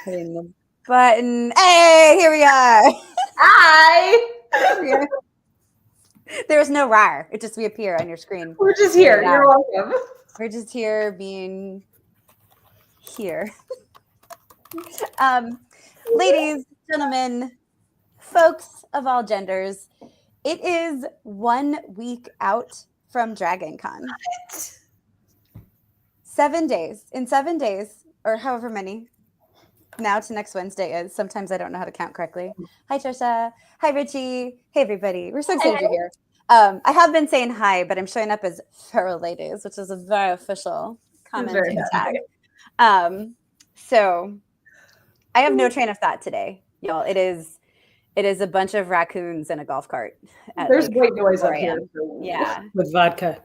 Hitting the button. Hey, here we are. Hi. There was no rar. It just reappeared on your screen. We're just here. You're welcome. We're just here being here. Ladies, gentlemen, folks of all genders, it is 1 week out from DragonCon. 7 days. In 7 days, or however many, now to next Wednesday is. Sometimes I don't know how to count correctly. Hi, Trisha. Hi, Richie. Hey, everybody. We're so excited you're here. I have been saying hi, but I'm showing up as Feral Ladies, which is a very official commenting tag. So I have no train of thought today, y'all. It is a bunch of raccoons in a golf cart. There's white noise up here. Yeah. With vodka.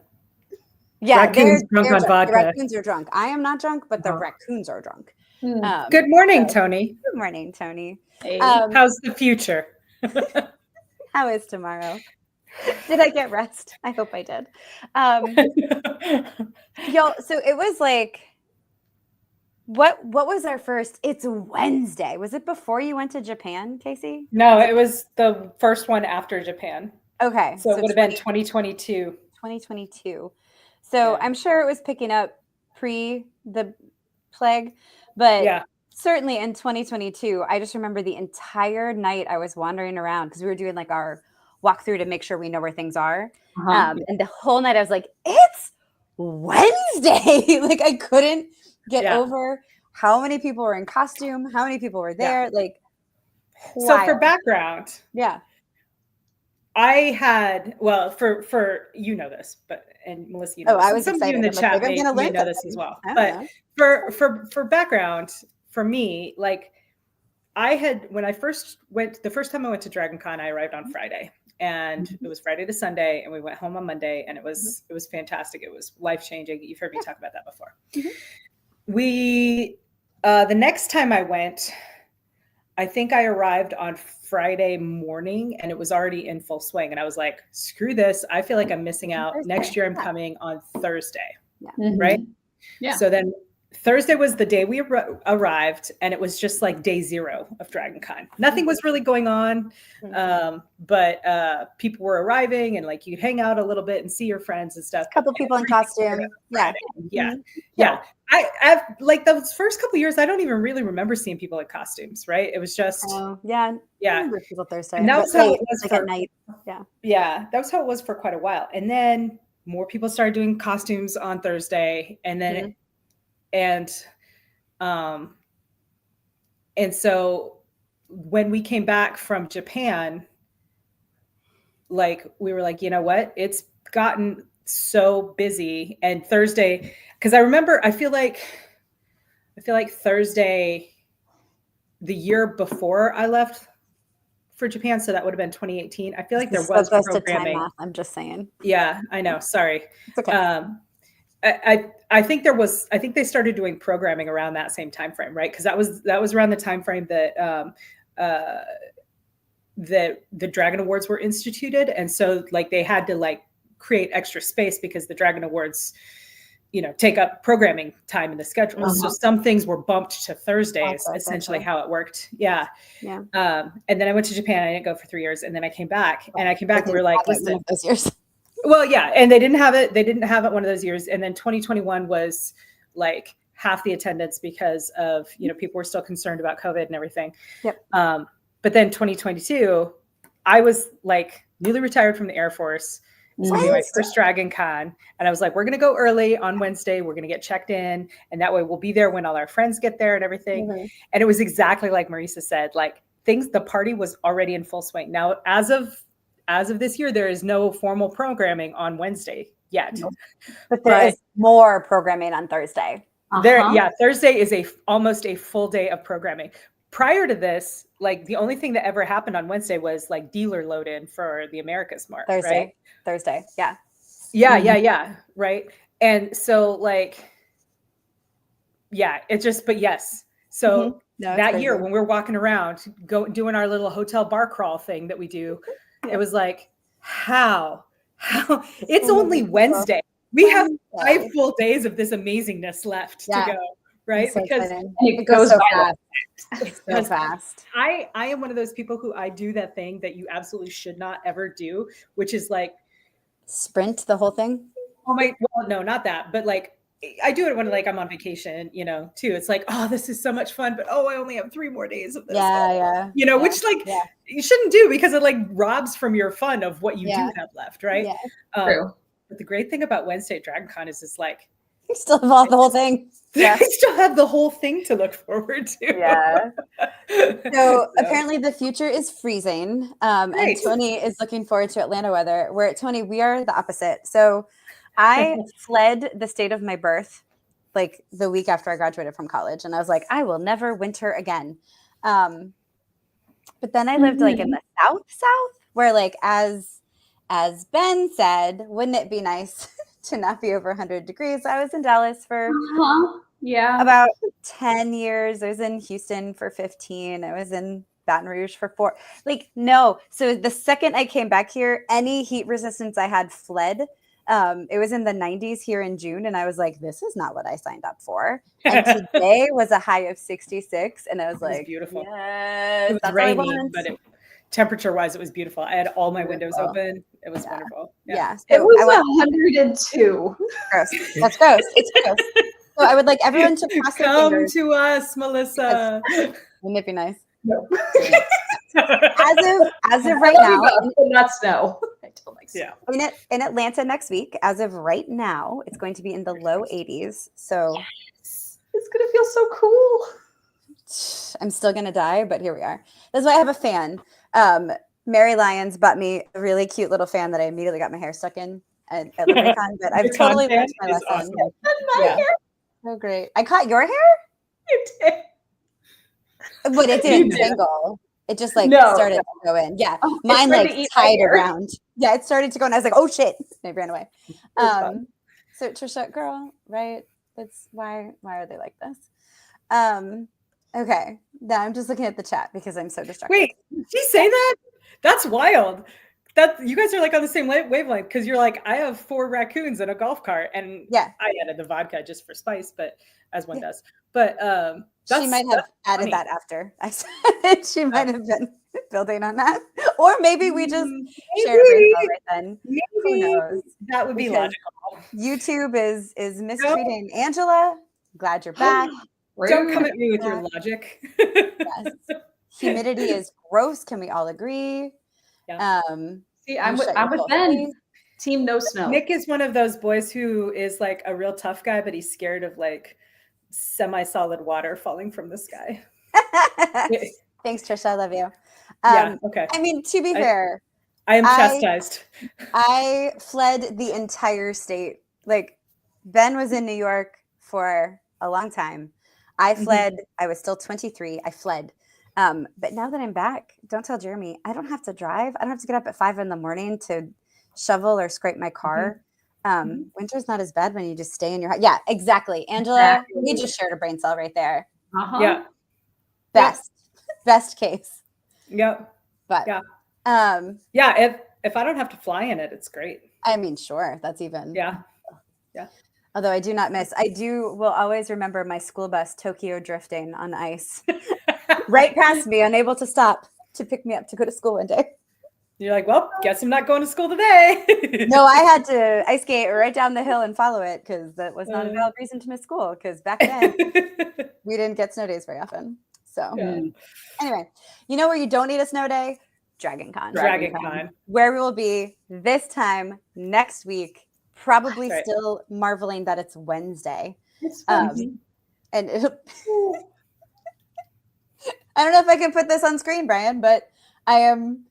Yeah, raccoons drunk on vodka. The raccoons are drunk. I am not drunk, but the raccoons are drunk. Good morning, Tony. Good morning, Tony. Hey. How's the future? How is tomorrow? Did I get rest? I hope I did. Y'all, so it was like, what was our first? It's Wednesday. Was it before you went to Japan, Kacey? No, it was the first one after Japan. Okay. So it would have been 2022. 2022. So yeah. I'm sure it was picking up pre the plague, but certainly in 2022, I just remember the entire night I was wandering around because we were doing like our walkthrough to make sure we know where things are. And the whole night I was like, it's Wednesday. Like I couldn't get over how many people were in costume, how many people were there. Like, so for background, I had, well, for you know this, but and Melissa, you know, I was some excited. of you in the chat may know this as well. But for background, for me, like I had when I first went, the first time I went to DragonCon, I arrived on Friday, and it was Friday to Sunday, and we went home on Monday, and it was fantastic. It was life changing. You've heard me talk about that before. We the next time I went, I think I arrived on Friday morning and it was already in full swing. And I was like, screw this. I feel like I'm missing out. Next year I'm coming on Thursday. Right? Yeah. So then Thursday was the day we arrived, and it was just like day 0 of DragonCon. Nothing was really going on, but people were arriving, and like you hang out a little bit and see your friends and stuff. A couple people in costume. Yeah. I've like those first couple of years, I don't even really remember seeing people in costumes. Right? It was just I remember people Thursday. And that was how it was at night. Yeah, that was how it was for quite a while, and then more people started doing costumes on Thursday, and then. And so when we came back from Japan, like we were like, you know what? It's gotten so busy. And Thursday, because I feel like Thursday, the year before I left for Japan, so that would have been 2018. I feel like there was programming. I'm just saying. Yeah, I know. Sorry. It's okay. I think they started doing programming around that same time frame, right? Because that was around the time frame that the Dragon Awards were instituted, and so like they had to like create extra space because the Dragon Awards, you know, take up programming time in the schedule. So some things were bumped to Thursdays, essentially how it worked. Yeah. And then I went to Japan. I didn't go for 3 years, and then I came back, and we were like, listen, those years. Well, yeah, and they didn't have it. They didn't have it one of those years. And then 2021 was like half the attendance because of, you know, people were still concerned about COVID and everything. Yep. But then 2022, I was like newly retired from the Air Force. So my first DragonCon, and I was like, we're going to go early on Wednesday. We're going to get checked in, and that way we'll be there when all our friends get there and everything. And it was exactly like Marisa said, like the party was already in full swing. Now, as of this year, there is no formal programming on Wednesday yet. But there is more programming on Thursday. Thursday is almost a full day of programming. Prior to this, like the only thing that ever happened on Wednesday was like dealer load in for the America's Mart. Thursday. Yeah. Yeah. Right. And so like, it just, but yes. So that year when we're walking around, doing our little hotel bar crawl thing that we do, it was like, how it's only Wednesday. We have 5 full days of this amazingness left to go. right? So because it goes so fast. It's so fast. I am one of those people who I do that thing that you absolutely should not ever do, which is like sprint the whole thing. Oh my, well, no, not that, but like I do it when like I'm on vacation, you know, too. It's like, oh, this is so much fun, but oh, I only have 3 more days of this. Yeah. You know, which like you shouldn't do because it like robs from your fun of what you do have left, right? Yeah. True. But the great thing about Wednesday DragonCon is it's like you still have all the whole thing. Yeah. I still have the whole thing to look forward to. Yeah. So apparently the future is freezing. And Tony is looking forward to Atlanta weather. Where Tony, we are the opposite. So I fled the state of my birth like the week after I graduated from college. And I was like, I will never winter again. But then I lived like in the South, where like as Ben said, wouldn't it be nice to not be over 100 degrees? I was in Dallas for about 10 years. I was in Houston for 15. I was in Baton Rouge for 4. Like, no. So the second I came back here, any heat resistance I had fled. It was in the 90s here in June. And I was like, this is not what I signed up for. And today was a high of 66. And I was like, beautiful. Yes, it was rainy, but temperature wise, it was beautiful. I had all my windows open. It was wonderful. Yeah. So it was 102. Gross. That's gross. It's gross. So I would like everyone to cross their fingers. Come to us, Melissa. Wouldn't it be nice? No. As of right now, not snow. I don't like snow. Yeah. In Atlanta next week, as of right now, it's going to be in the low 80s. So yes. It's gonna feel so cool. I'm still gonna die, but here we are. That's why I have a fan. Mary Lyons bought me a really cute little fan that I immediately got my hair stuck in at LeBron, but I've totally learned my lesson. Awesome. My hair. So great. I caught your hair? You did. But it didn't tingle. It just like started to go in. Yeah. Mine like tied around. Yeah, it started to go and I was like, oh shit. And I ran away. So Trisha, girl, right? That's why are they like this? Okay. Now I'm just looking at the chat because I'm so distracted. Wait, did she say that? That's wild. That you guys are like on the same wavelength because you're like, I have 4 raccoons and a golf cart, and I added the vodka just for spice, but as one does. But she might have added that after I said it. She might have been building on that, or maybe we just shared a brain cell right then. Maybe. Who knows? That would be logical. YouTube is mistreating Angela. Glad you're back. Don't come at me with your logic. Yes. Humidity is gross. Can we all agree? Yeah. See, I'm with Ben. Team no snow. Nick is one of those boys who is like a real tough guy, but he's scared of like semi-solid water falling from the sky. Thanks, Trisha. I love you. Okay. I mean, to be fair, I am chastised. I fled the entire state. Like Ben was in New York for a long time. I fled. I was still 23. I fled. But now that I'm back, don't tell Jeremy, I don't have to drive. I don't have to get up at 5 a.m. to shovel or scrape my car. Winter's not as bad when you just stay in your house. Yeah, exactly. Angela, we just shared a brain cell right there. Yeah. Best case. Yep. But if I don't have to fly in it, it's great. I mean, sure. That's even. Yeah. Although I do not miss. Will always remember my school bus Tokyo drifting on ice. Right past me, unable to stop to pick me up to go to school one day. You're like, well, guess I'm not going to school today. No, I had to ice skate right down the hill and follow it because that was not a valid reason to miss school because back then we didn't get snow days very often. So anyway, you know where you don't need a snow day? DragonCon. Where we will be this time next week, probably still marveling that it's Wednesday. It's and I don't know if I can put this on screen, Brian, but I am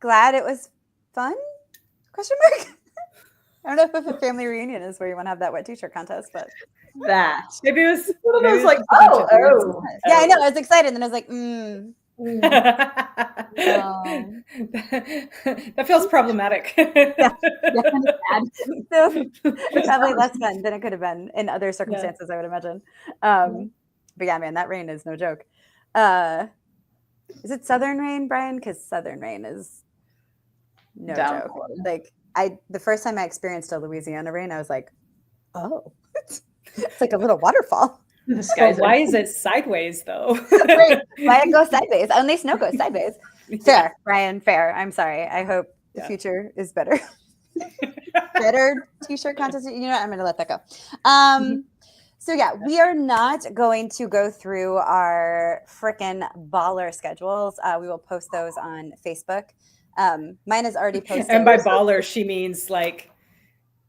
glad it was fun? ? I don't know if a family reunion is where you want to have that wet t-shirt contest, but maybe it was one of those like, oh. Yeah, I know. I was excited, and then I was like, That feels problematic. So, probably less fun than it could have been in other circumstances, I would imagine. But yeah, man, that rain is no joke. Is it southern rain, Brian? Because southern rain is no joke. Like the first time I experienced a Louisiana rain, I was like, oh, It's like a little waterfall. Why is it sideways though? Wait, why it goes sideways? Only snow goes sideways. Fair, Brian, fair. I'm sorry. I hope the future is better. Better t-shirt contest. You know what? I'm going to let that go. So yeah, we are not going to go through our frickin' baller schedules. We will post those on Facebook. Mine is already posted. And by baller, she means like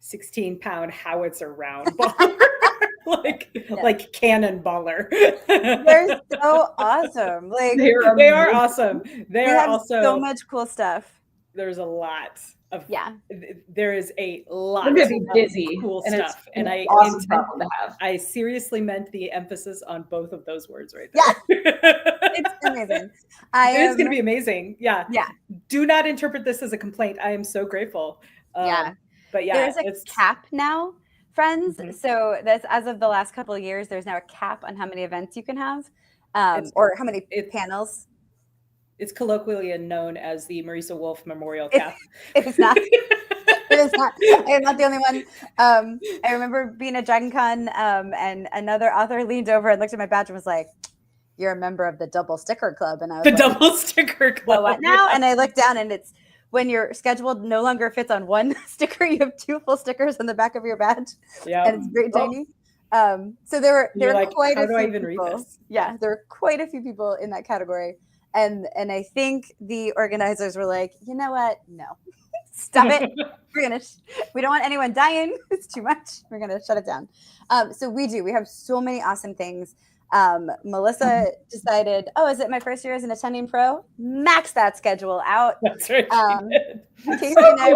16-pound howitzer round baller. like cannon baller. They're so awesome. Like they are awesome. They are also so much cool stuff. There's a lot of there is a lot of busy cool stuff, and awesome problem to have. I seriously meant the emphasis on both of those words right there. It's amazing. It is going to be amazing. Yeah. Yeah. Do not interpret this as a complaint. I am so grateful. But yeah, there's a cap now, friends. So that's as of the last couple of years. There's now a cap on how many events you can have, or how many panels. It's colloquially known as the Marisa Wolf Memorial Cap. It is not. It is not. I am not the only one. I remember being at DragonCon, and another author leaned over and looked at my badge and was like, "You're a member of the Double Sticker Club." And I was like, Double Sticker Club. So what now? And I looked down, and it's when your schedule no longer fits on one sticker, you have 2 full stickers on the back of your badge. Yeah, and it's very tiny. So there were quite a few people. Yeah, there were quite a few people in that category. And I think the organizers were like, you know what? No, stop it. We don't want anyone dying. It's too much. We're going to shut it down. So we have so many awesome things. Melissa decided, is it my first year as an attending pro? Max that schedule out. That's right. Kacey and I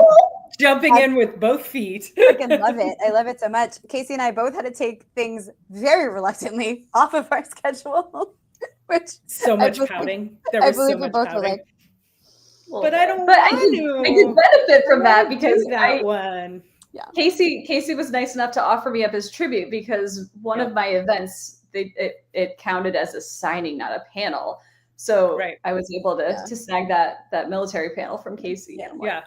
jumping in with both feet. I freaking love it. I love it so much. Kacey and I both had to take things very reluctantly off of our schedule. Which so much pouting. There was so much pouting. But I don't want to. I did benefit from that because one. Yeah. Kacey was nice enough to offer me up as tribute because one of my events it counted as a signing, not a panel. So I was able to snag that military panel from Kacey. Yeah.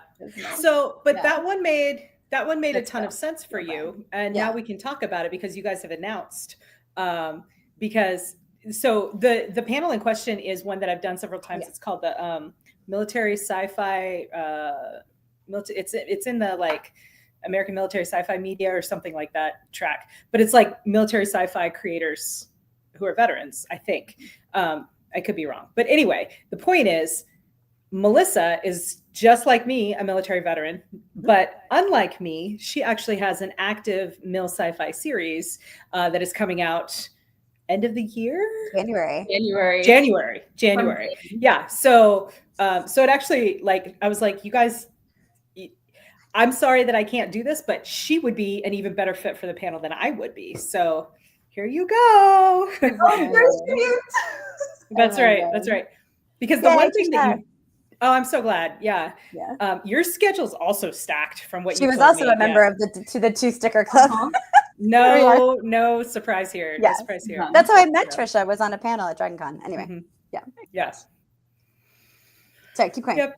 So, but that one made a ton of sense for you, and now we can talk about it because you guys have announced So the panel in question is one that I've done several times. It's called the military sci-fi. It's in the like American military sci-fi media or something like that track. But it's like military sci-fi creators who are veterans, I think. I could be wrong. But anyway, the point is Melissa is just like me, a military veteran. But unlike me, she actually has an active mil sci-fi series that is coming out end of the year? January. Yeah. So it actually, like, I was like, you guys, I'm sorry that I can't do this, but she would be an even better fit for the panel than I would be. So here you go. That's right. Because the one thing that I'm so glad. Yeah. Your schedule's also stacked from what she was also a member of the 2 sticker club. No surprise here. Yeah. No surprise here. That's how I met Trisha, was on a panel at DragonCon. Anyway. Yeah. Yes. Sorry, keep going. Yep.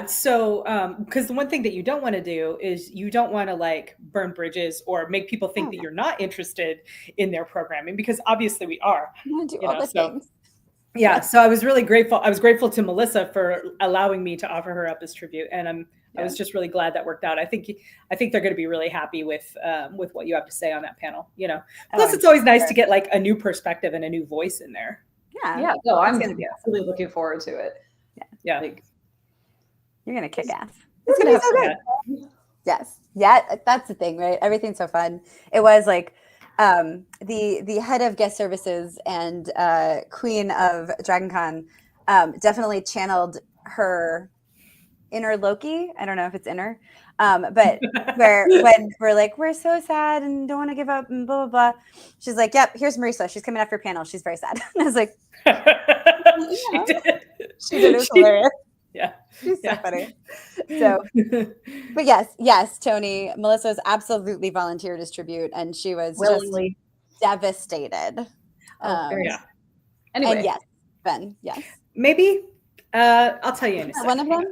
So because the one thing that you don't want to do is you don't want to like burn bridges or make people think that you're not interested in their programming, because obviously we are. I want to do all the things. Yeah. So I was really grateful. I was grateful to Melissa for allowing me to offer her up as tribute. And I was just really glad that worked out. I think they're going to be really happy with what you have to say on that panel, you know. Plus it's always nice to get like a new perspective and a new voice in there. Yeah. No, I'm going to be really looking forward to it. Yeah. You're going to kick ass. It's going to be so good. Yes. Yeah. That's the thing, right? Everything's so fun. It was like, the head of guest services and queen of DragonCon definitely channeled her inner Loki. I don't know if it's inner, but when we're like, we're so sad and don't want to give up and blah, blah, blah. She's like, yep, here's Marisa. She's coming after your panel. She's very sad. And I was like, she did. It was hilarious. Yeah. She's so funny. So, but yes, Tony, Melissa was absolutely volunteered as tribute, and she was willingly just devastated. Anyway. And yes, Ben, yes. Maybe. I'll tell you in a second. One of them?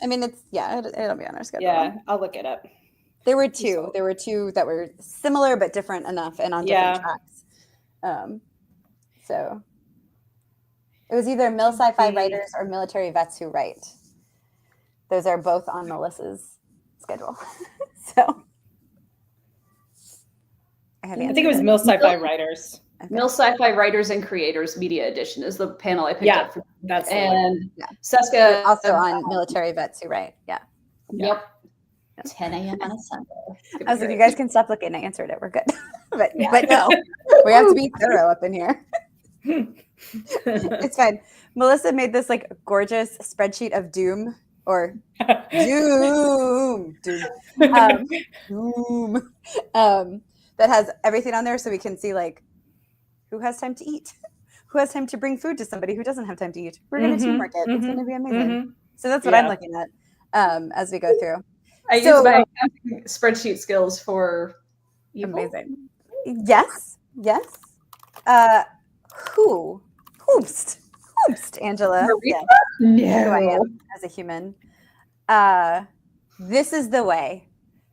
I mean, it'll be on our schedule. Yeah, I'll look it up. There were two. There were two that were similar but different enough and on different tracks. So it was either Mil Sci-Fi Writers or Military Vets Who Write. Those are both on Melissa's schedule. So I think it was Mil Sci-Fi Writers. Okay. Mil Sci-Fi Writers and Creators Media Edition is the panel I picked up for. That's and Seska also on Military Vets Who Write. Yeah. Yep. 10 a.m. on a Sunday. I was like, you guys can stop looking. I answered it. We're good. but no, we have to be thorough up in here. It's fine. Melissa made this like gorgeous spreadsheet of doom or doom, that has everything on there so we can see like who has time to eat, who has time to bring food to somebody who doesn't have time to eat. We're going to teamwork it. It's going to be amazing. So that's what I'm looking at as we go through. I use my spreadsheet skills for evil. Amazing. Yes. Hoopst, Angela. Marisa? Yeah. Who I am as a human. This is the way.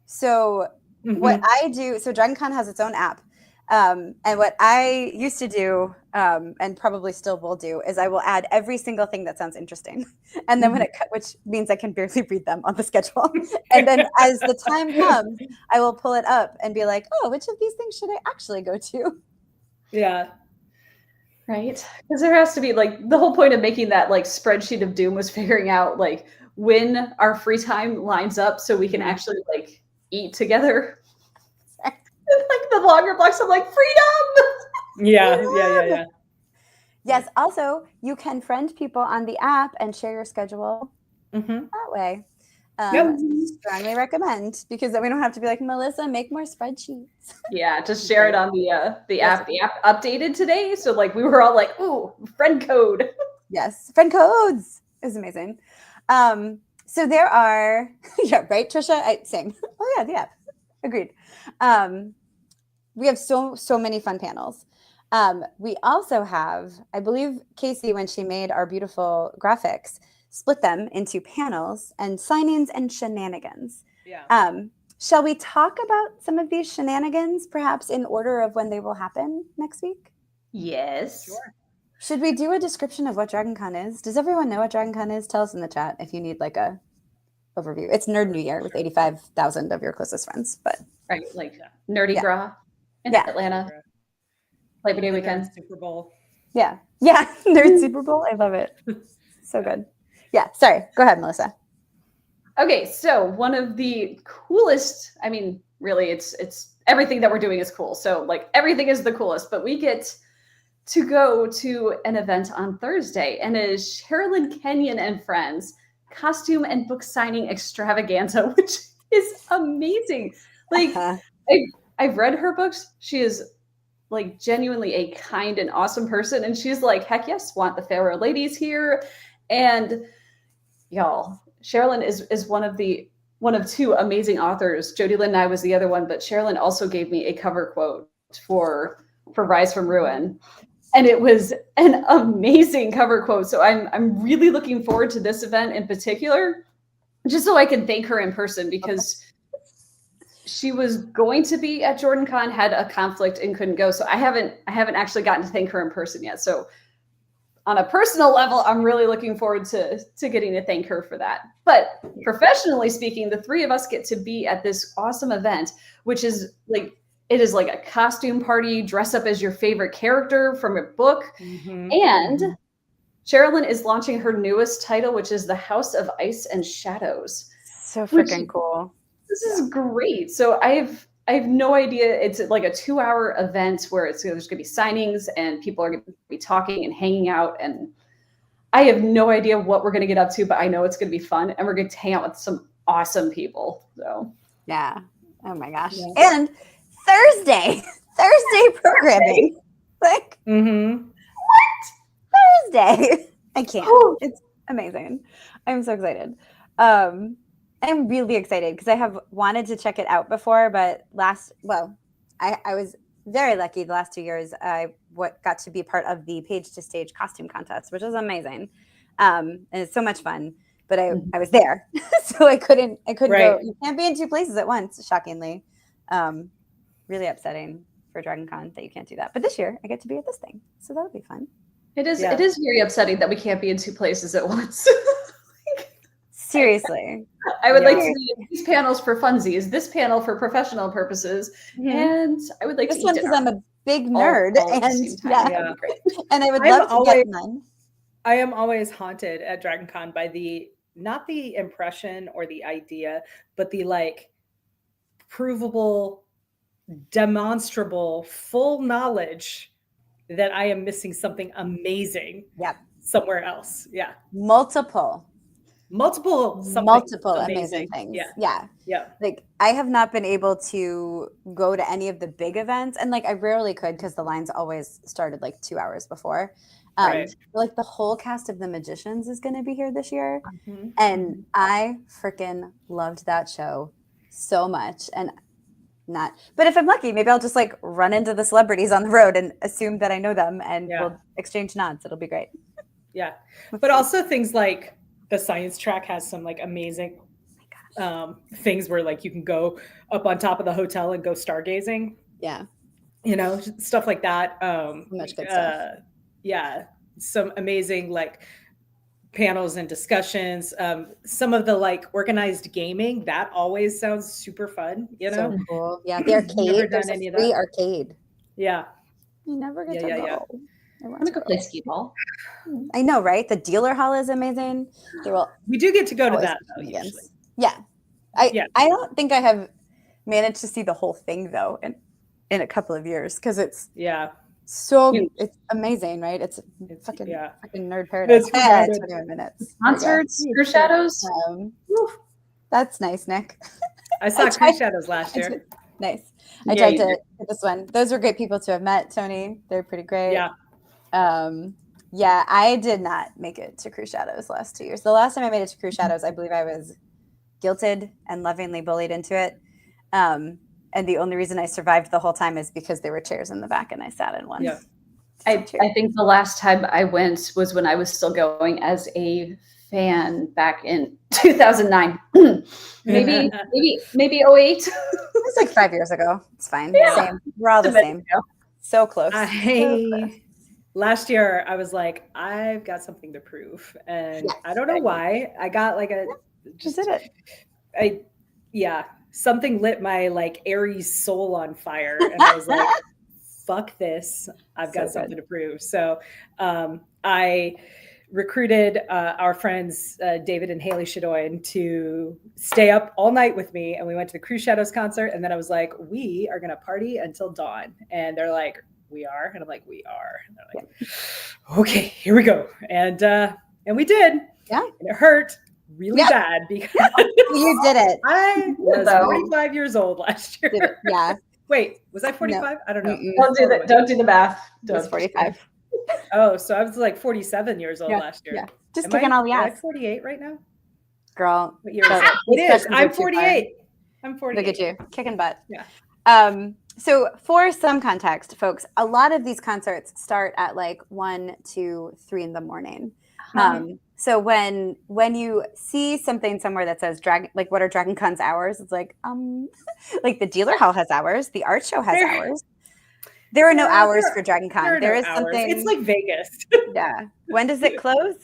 So what I do, so DragonCon has its own app. And what I used to do, and probably still will do, is I will add every single thing that sounds interesting. And then which means I can barely read them on the schedule. And then as the time comes, I will pull it up and be like, oh, which of these things should I actually go to? Yeah. Right. Because there has to be like the whole point of making that like spreadsheet of doom was figuring out like when our free time lines up so we can actually like eat together. Like the longer blocks of like freedom. Yeah. Yes. Also, you can friend people on the app and share your schedule that way. Strongly recommend, because then we don't have to be like, Melissa, make more spreadsheets. Yeah, just share it on the app. The app updated today, so like we were all like, ooh, friend code. Yes, friend codes is amazing. So there are, right, Trisha? Same. Oh yeah, the app. Agreed. We have so many fun panels. We also have, I believe, Kacey, when she made our beautiful graphics, split them into panels and signings and shenanigans. Yeah. Shall we talk about some of these shenanigans, perhaps in order of when they will happen next week? Yes. Sure. Should we do a description of what DragonCon is? Does everyone know what DragonCon is? Tell us in the chat if you need like a overview. It's Nerd New Year with 85,000 of your closest friends, but right, like Nerdy Gras in Atlanta, Labor Day weekend, Super Bowl. Yeah, Nerd Super Bowl. I love it. So good. Yeah, sorry. Go ahead, Melissa. Okay, so one of the coolest, I mean, really, it's everything that we're doing is cool. So like everything is the coolest, but we get to go to an event on Thursday, and it is Sherilyn Kenyon and Friends costume and book signing extravaganza, which is amazing. Like I've read her books. She is like genuinely a kind and awesome person. And she's like, heck yes, want the Pharaoh ladies here. And y'all, Sherilyn is one of two amazing authors. Jody Lynn and I was the other one, but Sherilyn also gave me a cover quote for Rise from Ruin. And it was an amazing cover quote. So I'm really looking forward to this event in particular, just so I can thank her in person, because she was going to be at JordanCon, had a conflict and couldn't go. So I haven't actually gotten to thank her in person yet. So on a personal level, I'm really looking forward to getting to thank her for that. But professionally speaking, the three of us get to be at this awesome event, which is like, it is like a costume party, dress up as your favorite character from a book. And Sherilyn is launching her newest title, which is The House of Ice and Shadows. So freaking cool. This is great. So I have no idea. It's like a 2-hour event where there's going to be signings and people are going to be talking and hanging out. And I have no idea what we're going to get up to, but I know it's going to be fun. And we're going to hang out with some awesome people. So yeah. Oh my gosh. Yeah. And Thursday programming. Like, what? Thursday. I can't. It's amazing. I'm so excited. I'm really excited because I have wanted to check it out before, but I was very lucky the last 2 years. I got to be part of the Page to Stage costume contest, which is amazing. And it's so much fun. but I was there. So I couldn't go. You can't be in two places at once, shockingly. Really upsetting for DragonCon that you can't do that. But this year I get to be at this thing. So that'll be fun. It is very upsetting that we can't be in two places at once. Seriously. I would like to be in these panels for funsies, this panel for professional purposes, and I would like this to one because I'm a big nerd, and I would love to get none. I am always haunted at DragonCon by not the impression or the idea, but the like provable, demonstrable, full knowledge that I am missing something amazing somewhere else. Yeah. Multiple amazing things. Yeah. Like I have not been able to go to any of the big events, and like I rarely could because the lines always started like 2 hours before. Like the whole cast of The Magicians is going to be here this year, and I freaking loved that show so much. And but if I'm lucky, maybe I'll just like run into the celebrities on the road and assume that I know them, and we'll exchange nods. It'll be great. Yeah, but also things like the science track has some like amazing things where like you can go up on top of the hotel and go stargazing. Yeah. You know, stuff like that. Much good stuff. Yeah. Some amazing like panels and discussions. Some of the like organized gaming, that always sounds super fun, you know? So cool. Yeah. The arcade. There's a free arcade. Yeah. You never get to go. Yeah. I want to go play skee ball. I know, right? The dealer hall is amazing. We do get to go to that though, usually. Yeah. I don't think I have managed to see the whole thing though in a couple of years because it's it's amazing, right? It's fucking nerd paradise. 21 minutes. Concerts, Screw Shadows. That's nice, Nick. I saw Screw Shadows last year. Nice. I tried to hit this one. Those were great people to have met, Tony. They're pretty great. Yeah. I did not make it to Crew Shadows the last 2 years. The last time I made it to Crew Shadows, I believe I was guilted and lovingly bullied into it. And the only reason I survived the whole time is because there were chairs in the back and I sat in one. Yeah. I think the last time I went was when I was still going as a fan back in 2009. maybe 08. It's like 5 years ago. It's fine. Yeah. Same. We're all the same. So close. Last year I was like, I've got something to prove. And I don't know why. I got like something lit my like Aries soul on fire. And I was like, fuck this. I've got something to prove. So I recruited our friends, David and Haley Shadoin, to stay up all night with me. And we went to the Crew Shadows concert. And then I was like, we are going to party until dawn. And they're like, we are? And I'm like, we are. And they're like, okay, here we go. And we did. Yeah. And it hurt really bad because you did it. I was 45 years old last year. Yeah. Wait, was I 45? No. I don't know. Don't do the math. It was 45. Oh, so I was like 47 years old last year. Yeah. Just taking all the ass. I'm 48 right now. Girl. What year is it? It is. I'm 48. I'm 48. Look at you. Kicking butt. Yeah. So for some context, folks, a lot of these concerts start at like 1, 2, 3 in the morning. So when you see something somewhere that says what are DragonCon's hours? It's like, like the dealer hall has hours, the art show has hours. There are no hours for DragonCon. There is something. It's like Vegas. Yeah. When does it close?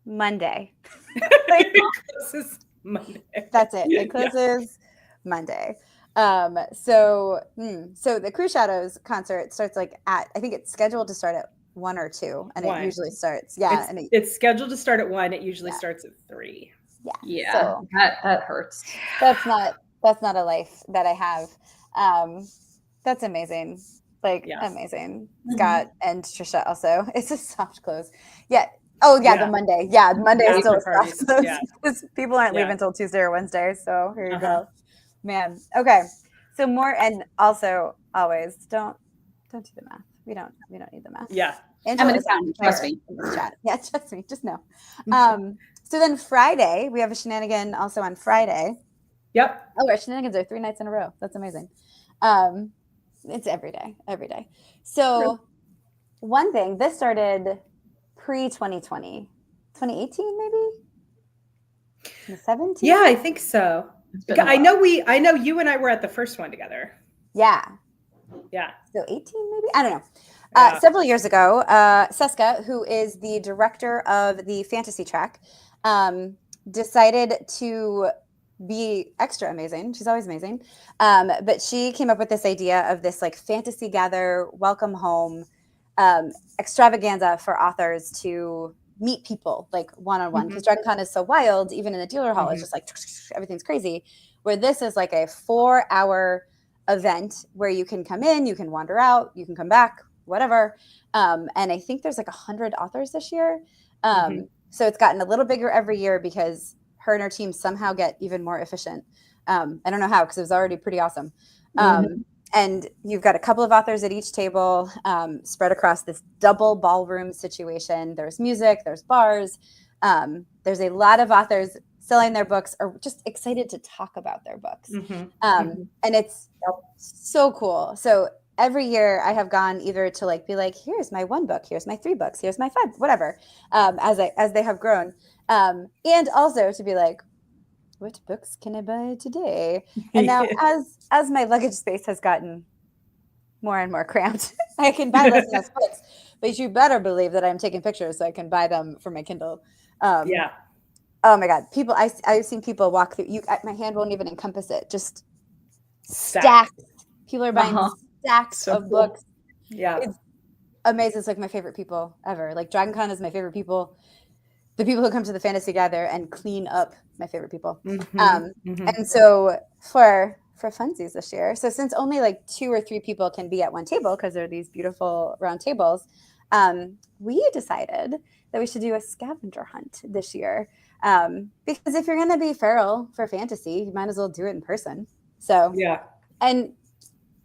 Monday. It closes Monday. That's it. It closes Monday. So the Crew Shadows concert starts like I think it's scheduled to start at 1 or 2, and it usually starts. Yeah, it's scheduled to start at 1. It usually starts at 3. Yeah. Yeah. So that hurts. That's not a life that I have. That's amazing. Amazing. Scott and Trisha also. It's a soft close. Yeah. Oh yeah, the Monday. Yeah, Monday is still a soft close because people aren't leaving until Tuesday or Wednesday. So here you go. Man. Okay. So more, and also always don't do the math. We don't need the math. Yeah. I'm an accountant. Trust me. Yeah, trust me. Just know. So then Friday, we have a shenanigan also on Friday. Yep. Oh, our shenanigans are 3 nights in a row. That's amazing. It's every day. So one thing, this started pre-2020, 2018 maybe? The 17th? Yeah, I think so. I know you and I were at the first one together. Yeah. Yeah. So 18 maybe? I don't know. Several years ago, Seska, who is the director of the fantasy track, decided to be extra amazing. She's always amazing. But she came up with this idea of this like fantasy gather, welcome home extravaganza for authors to meet people like one-on-one, because DragonCon is so wild. Even in the dealer hall, it's just like everything's crazy, where this is like a 4-hour event where you can come in, you can wander out, you can come back, whatever. And I think there's like 100 authors this year. So it's gotten a little bigger every year because her and her team somehow get even more efficient. I don't know how, because it was already pretty awesome. And you've got a couple of authors at each table, spread across this double ballroom situation. There's music, there's bars. There's a lot of authors selling their books or just excited to talk about their books. And it's so cool. So every year I have gone either to like be like, here's my 1 book, here's my 3 books, here's my 5, whatever, as they have grown. And also to be like, what books can I buy today? And now as my luggage space has gotten more and more cramped, I can buy less and less books, but you better believe that I'm taking pictures so I can buy them for my Kindle. Oh my God. People, I've seen people walk through, my hand won't even encompass it. Just stacks. People are buying stacks of books. Yeah. It's amazing. It's like my favorite people ever. Like DragonCon is my favorite people. The people who come to the fantasy gather and clean up, my favorite people. And so for funsies this year, so since only like 2 or 3 people can be at one table because they're these beautiful round tables, we decided that we should do a scavenger hunt this year. Because if you're going to be feral for fantasy, you might as well do it in person. So, and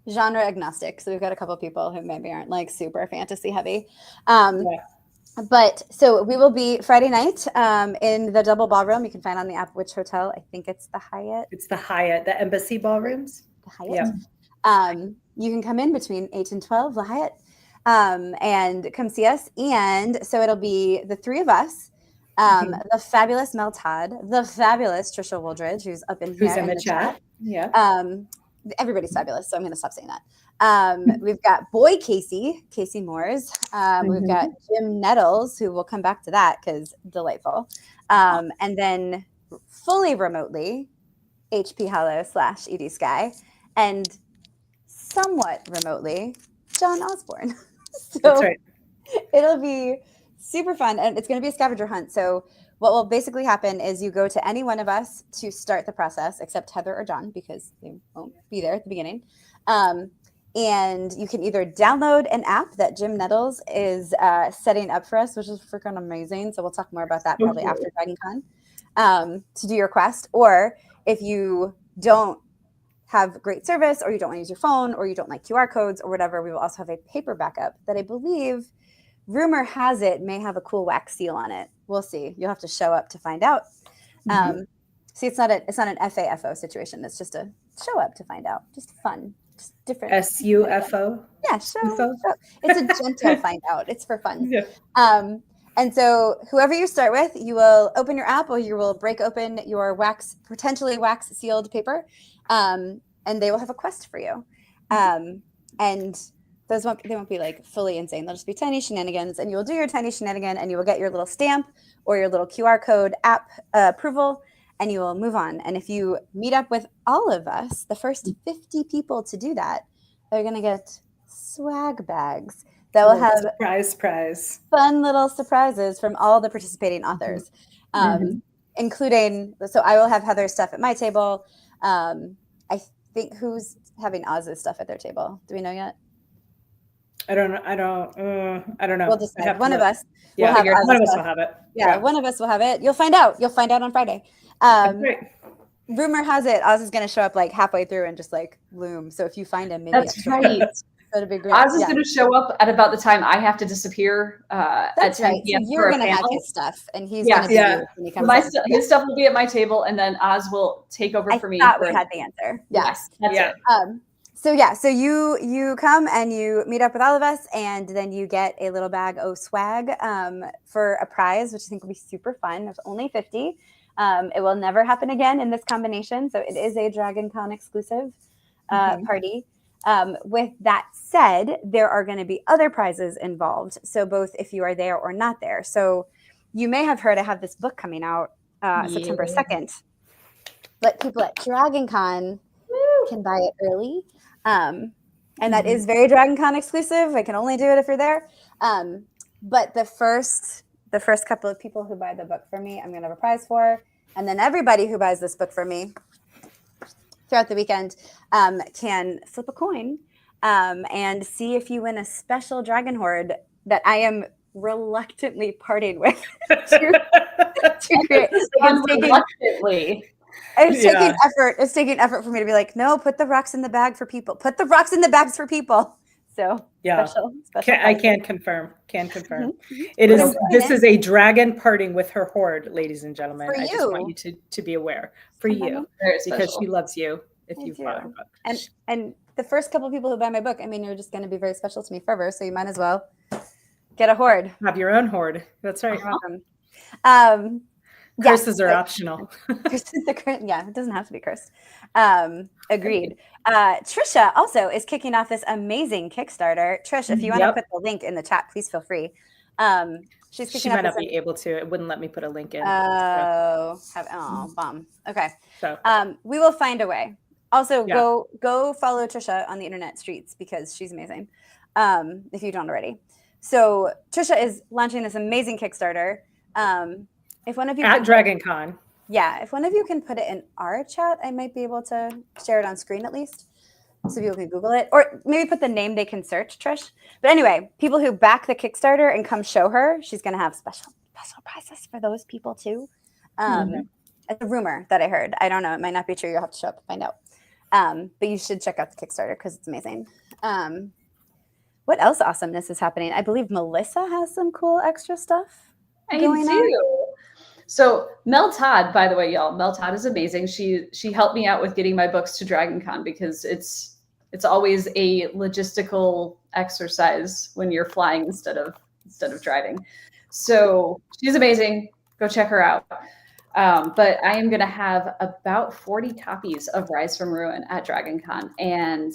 genre agnostic. So we've got a couple of people who maybe aren't like super fantasy heavy. But so we will be Friday night in the double ballroom. You can find on the app which hotel. I think it's the Hyatt. It's the Hyatt, the Embassy Ballrooms. The Hyatt. You can come in between 8 and 12, the Hyatt, and come see us. And so it'll be the 3 of us, the fabulous Mel Todd, the fabulous Trisha Woldridge, who's up in here. Who's in the chat. Everybody's fabulous, so I'm going to stop saying that. We've got boy Kacey Moores. We've got Jim Nettles, who will come back to that because delightful. And then fully remotely, HP Hollow / ED Sky, and somewhat remotely, John Osborne. So that's right. It'll be super fun, and it's going to be a scavenger hunt. So what will basically happen is you go to any one of us to start the process, except Heather or John, because they won't be there at the beginning. And you can either download an app that Jim Nettles is setting up for us, which is freaking amazing. So we'll talk more about that probably after DragonCon, to do your quest. Or if you don't have great service, or you don't want to use your phone, or you don't like QR codes or whatever, we will also have a paper backup that I believe, rumor has it, may have a cool wax seal on it. We'll see. You'll have to show up to find out. See, it's not an FAFO situation. It's just a show up to find out. Just fun. Just different. SUFO? Yeah, show. It's a gentle find out. It's for fun. And so whoever you start with, you will open your app, or you will break open your potentially wax sealed paper, and they will have a quest for you. And those won't be like fully insane. They'll just be tiny shenanigans, and you will do your tiny shenanigan, and you will get your little stamp or your little QR code app approval, and you will move on. And if you meet up with all of us, the first 50 people to do that, they're going to get swag bags that will have prize fun little surprises from all the participating authors, including, so I will have Heather's stuff at my table. I think who's having Oz's stuff at their table? Do we know yet? I don't know. We'll decide. One of us will have it. One of us will have it. Yeah, one of us will have it. You'll find out. You'll find out on Friday. Rumor has it Oz is going to show up like halfway through and just like loom. So if you find him, maybe that's right. That'd be great. Oz is going to show up at about the time I have to disappear at 10 p.m. So you're going to have his stuff, and he's going to be here when he comes in. His stuff will be at my table, and then Oz will take over for me. I thought we had the answer. Yes, that's it. So you come and you meet up with all of us, and then you get a little bag of swag for a prize, which I think will be super fun. There's only 50. It will never happen again in this combination. So it is a DragonCon exclusive party. With that said, there are going to be other prizes involved. So both if you are there or not there. So you may have heard I have this book coming out September 2nd. But people at DragonCon can buy it early. And that is very DragonCon exclusive. I can only do it if you're there. But the first couple of people who buy the book for me, I'm going to have a prize for. And then everybody who buys this book for me throughout the weekend can flip a coin and see if you win a special dragon horde that I am reluctantly parting with to create. It's taking effort. It's taking effort for me to be like, no, put the rocks in the bag for people. Put the rocks in the bags for people. So special I can confirm. It is. This is a dragon parting with her horde, ladies and gentlemen. I just want you to be aware for you because she loves you. If you've bought her book, and the first couple of people who buy my book, I mean, you're just going to be very special to me forever. So you might as well get a horde. Have your own horde. That's right. Curses are optional. It doesn't have to be cursed. Agreed. Trisha also is kicking off this amazing Kickstarter. Trish, if you want to put the link in the chat, please feel free. She might not be able to. It wouldn't let me put a link in. Bum. Okay. So we will find a way. Also, go follow Trisha on the internet streets because she's amazing. If you don't already. So Trisha is launching this amazing Kickstarter. If one of you at DragonCon. If one of you can put it in our chat, I might be able to share it on screen at least, so people can Google it, or maybe put the name they can search. Trish. But anyway, people who back the Kickstarter and come show her, she's going to have special prizes for those people too. It's a rumor that I heard. I don't know. It might not be true. You'll have to show up and find out. But you should check out the Kickstarter because it's amazing. What else awesomeness is happening? I believe Melissa has some cool extra stuff going on. So Mel Todd, by the way, y'all, Mel Todd is amazing. She helped me out with getting my books to DragonCon because it's always a logistical exercise when you're flying instead of driving. So she's amazing. Go check her out. But I am going to have about 40 copies of Rise from Ruin at DragonCon. And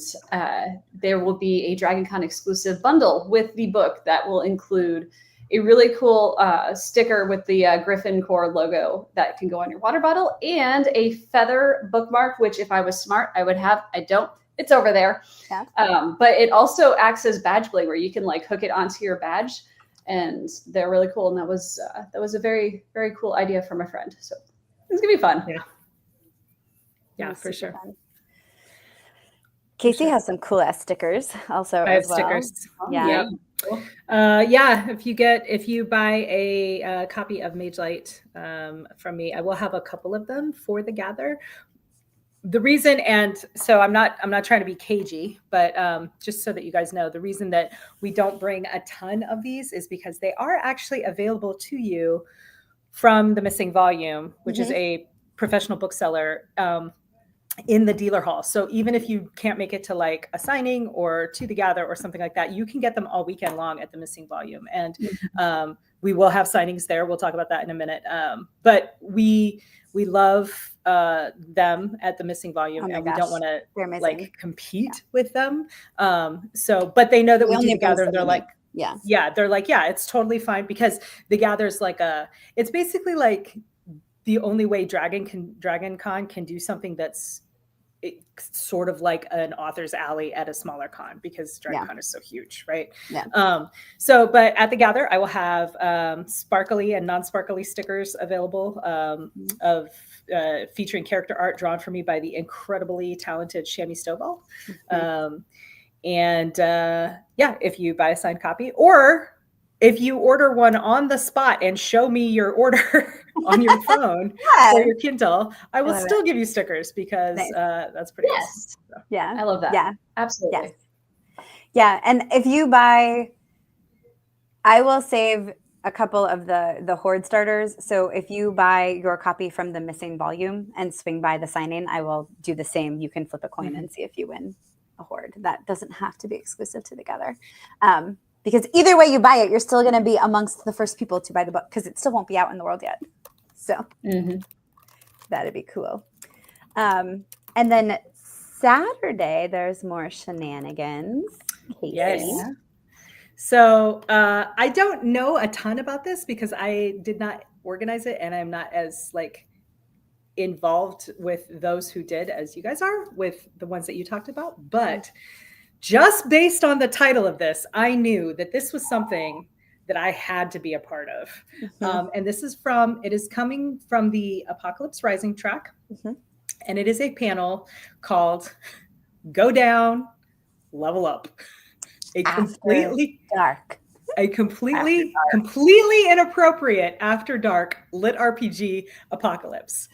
there will be a DragonCon exclusive bundle with the book that will include a really cool sticker with the Griffin Core logo that can go on your water bottle and a feather bookmark, which if I was smart, I would have. I don't. It's over there. Yeah. But it also acts as badge bling where you can like hook it onto your badge. And they're really cool. And that was a very, very cool idea from a friend. So it's going to be fun. Yeah, for sure. Fun. Kacey has some cool ass stickers also. I have stickers. Yeah. Cool. If you buy a copy of Mage Light from me, I will have a couple of them for the gather. The reason, and so I'm not trying to be cagey, but just so that you guys know, the reason that we don't bring a ton of these is because they are actually available to you from the Missing Volume, which is a professional bookseller in the dealer hall. So even if you can't make it to like a signing or to the gather or something like that, you can get them all weekend long at the Missing Volume. And we will have signings there. We'll talk about that in a minute. But we love them at the Missing Volume, and we don't want to like compete with them. But they know that we do the gather, and they're like, they're like, it's totally fine because the gather's like it's basically like the only way DragonCon can do something that's sort of like an author's alley at a smaller con because DragonCon is so huge, right? Yeah. But at the gather, I will have sparkly and non-sparkly stickers available of featuring character art drawn for me by the incredibly talented Shami Stovall. If you buy a signed copy or if you order one on the spot and show me your order on your phone or your Kindle, I will still give you stickers because that's pretty awesome. So. Yeah. I love that. Yeah. Absolutely. Yes. Yeah. And if you buy, I will save a couple of the Horde starters. So if you buy your copy from the Missing Volume and swing by the signing, I will do the same. You can flip a coin and see if you win a Horde. That doesn't have to be exclusive to the gather. Because either way you buy it, you're still going to be amongst the first people to buy the book because it still won't be out in the world yet. So That'd be cool. And then Saturday, there's more shenanigans. Kacey. Yes. So I don't know a ton about this because I did not organize it, and I'm not as like involved with those who did as you guys are with the ones that you talked about. But just based on the title of this, I knew that this was something that I had to be a part of. And this is it is coming from the Apocalypse Rising track. And it is a panel called Go Down, Level Up. Completely inappropriate after dark lit RPG apocalypse.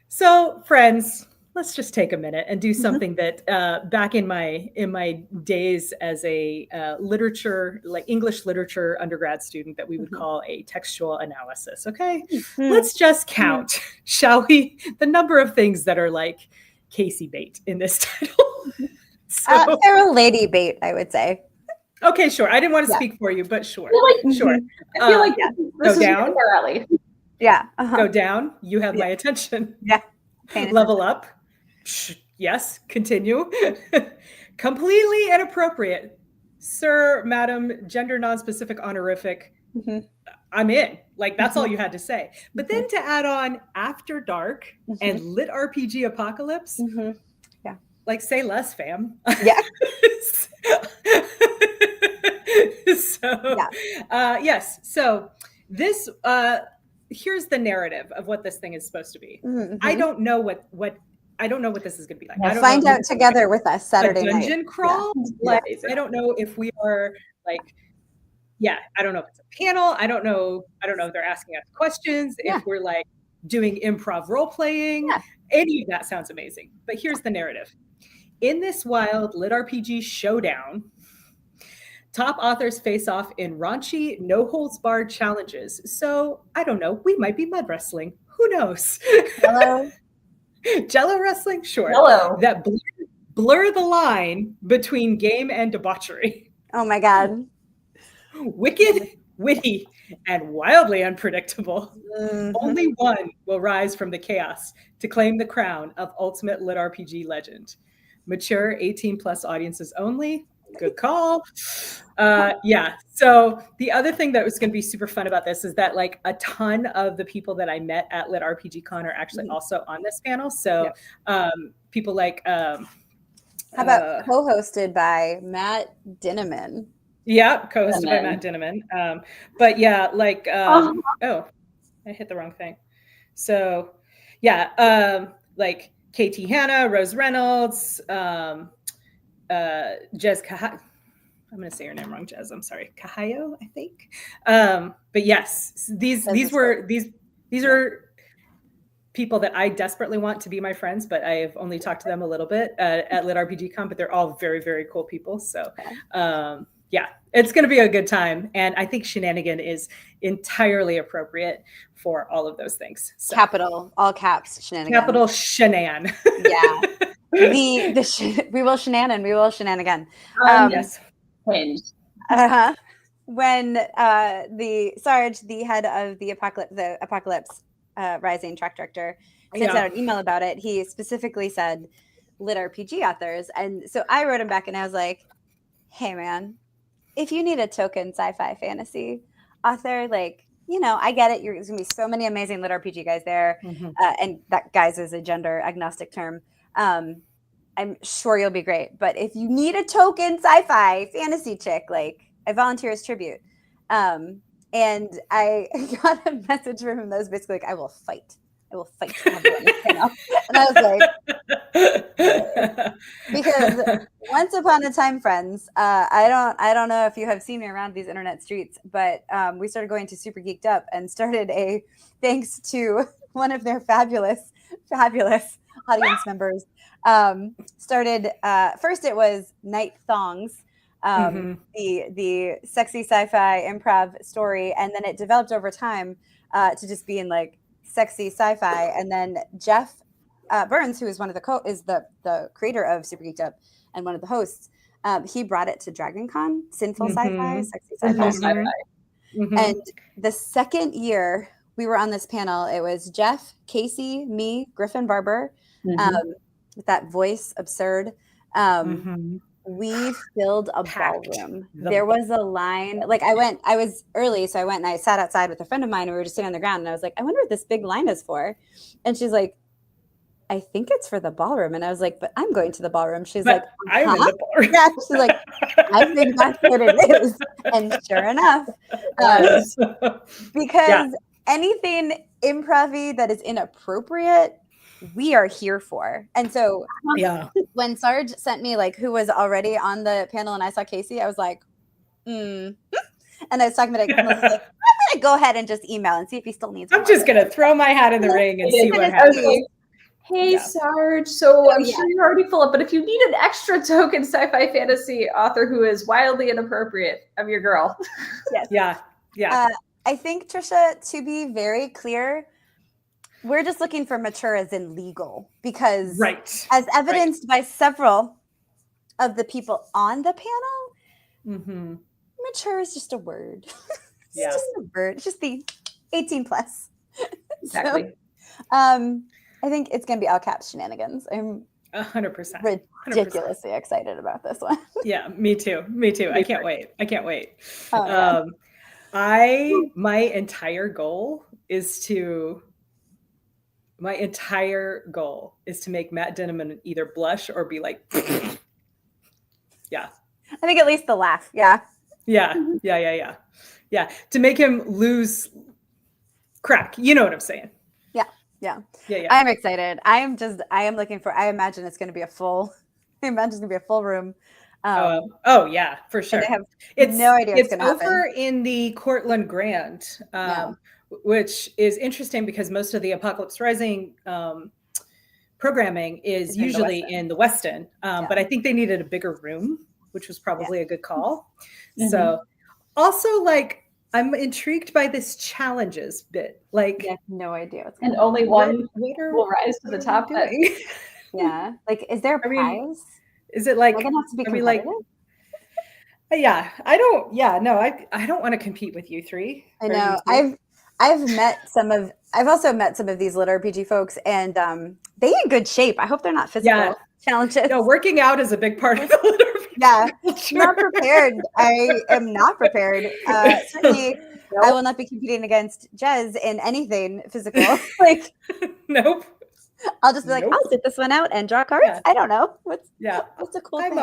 So friends, let's just take a minute and do something that back in my days as a English literature undergrad student that we would call a textual analysis. Okay, let's just count, shall we, the number of things that are like Kacey bait in this title. They're a lady bait, I would say. Okay, sure. I didn't want to speak for you, but sure. Sure. I feel like this go down. Yeah. Go down. You have my attention. Yeah. Level up. Yes. Continue. Completely inappropriate. Sir, madam, gender non-specific honorific. I'm in. Like, that's all you had to say. But then to add on After Dark and Lit RPG Apocalypse. Like, say less, fam. Yeah. Yes. So this, here's the narrative of what this thing is supposed to be. I don't know what this is going to be like. Yeah, find out together with us Saturday night. Dungeon crawl. Like, I don't know if we are like, I don't know if it's a panel. I don't know if they're asking us questions. If we're like doing improv role playing. Any of that sounds amazing. But here's the narrative. In this wild lit RPG showdown, top authors face off in raunchy, no-holds-barred challenges. So, I don't know, we might be mud wrestling. Who knows? Hello? Jello wrestling? Sure. Hello. That blur the line between game and debauchery. Oh my God. Wicked, witty, and wildly unpredictable. Only one will rise from the chaos to claim the crown of ultimate lit RPG legend. Mature 18+ audiences only. Good call. So the other thing that was going to be super fun about this is that like a ton of the people that I met at Lit RPG Con are actually also on this panel. So people like how about co-hosted by Matt Dinneman? Yeah, co-hosted by Matt Dinneman. But yeah, like oh, I hit the wrong thing. So like KT Hanna, Rose Reynolds, Jez Cahayo. I'm going to say her name wrong, Jez. I'm sorry, Cahayo, I think. But yes, these are people that I desperately want to be my friends, but I've only talked to them a little bit at Lit RPG Con. But they're all very, very cool people. So it's going to be a good time, and I think shenanigan is entirely appropriate for all of those things. So. Capital, all caps, shenanigan. Capital shenan. Yeah. We will shenanan. We will shenanigan. Yes. When the Sarge, the head of the Apocalypse Rising track director, sent out an email about it, he specifically said lit RPG authors, and so I wrote him back and I was like, "Hey man, if you need a token sci-fi fantasy author, like, you know, I get it. There's gonna be so many amazing lit RPG guys there, and that guys is a gender agnostic term. I'm sure you'll be great. But if you need a token sci-fi fantasy chick, like, I volunteer as tribute." And I got a message from him that was basically like, I will fight to have you on this panel. And I was like, because once upon a time, friends, I don't know if you have seen me around these internet streets, but we started going to Super Geeked Up and started thanks to one of their fabulous audience members, started, first it was Night Thongs, the sexy sci-fi improv story, and then it developed over time to just being like sexy sci-fi. And then Jeff Burns, who is the creator of Super Geeked Up and one of the hosts, he brought it to DragonCon, sinful sci-fi, sexy sci-fi. And the second year we were on this panel. It was Jeff, Kacey, me, Griffin Barber, with that voice absurd. We filled a ballroom. There was a line. Like I was early, so I went and I sat outside with a friend of mine, and we were just sitting on the ground, and I was like, I wonder what this big line is for. And she's like, I think it's for the ballroom. And I was like, but I'm going to the ballroom. She's like, I'm in the ballroom. Yeah, she's like, I think that's what it is. And sure enough, because anything improv-y that is inappropriate, we are here for. And so when Sarge sent me like who was already on the panel and I saw Kacey, I was like, And I was talking about it. I'm like, I'm gonna go ahead and just email and see if he still needs. I'm just gonna throw my hat in the ring and see what happens. Hey, Sarge. So I'm sure you're already full up, but if you need an extra token sci-fi fantasy author who is wildly inappropriate, I'm your girl. Yes. Yeah. I think, Trisha, to be very clear, we're just looking for mature as in legal, because as evidenced by several of the people on the panel, mature is just a word. It's just a word. It's just the 18 plus. Exactly. So, I think it's going to be all caps shenanigans. I'm 100%. Ridiculously excited about this one. Yeah, me too. I can't wait. Oh, my entire goal is to make Matt Dinneman either blush or be like, yeah. I think at least the laugh. Yeah. Yeah. To make him lose crack. You know what I'm saying? Yeah. I'm excited. I am looking for, I imagine it's going to be a full room. Yeah, for sure. I have no idea what's going to happen. It's over in the Cortland Grand, which is interesting because most of the Apocalypse Rising programming is usually in the Westin. But I think they needed a bigger room, which was probably a good call. So also like, I'm intrigued by this challenges bit. Like, I have no idea what's going on. And only one will rise to the top. Yeah. Like, is there a prize? Is it like, am I gonna have to be competitive? I don't want to compete with you three. I know. I've also met some of these lit RPG folks, and they in good shape. I hope they're not physical challenges. No, working out is a big part of the lit RPG. Yeah, not prepared. I am not prepared. Certainly, I will not be competing against Jez in anything physical. Like, nope. I'll just be like, I'll sit this one out and draw cards. I don't know. What's a cool thing?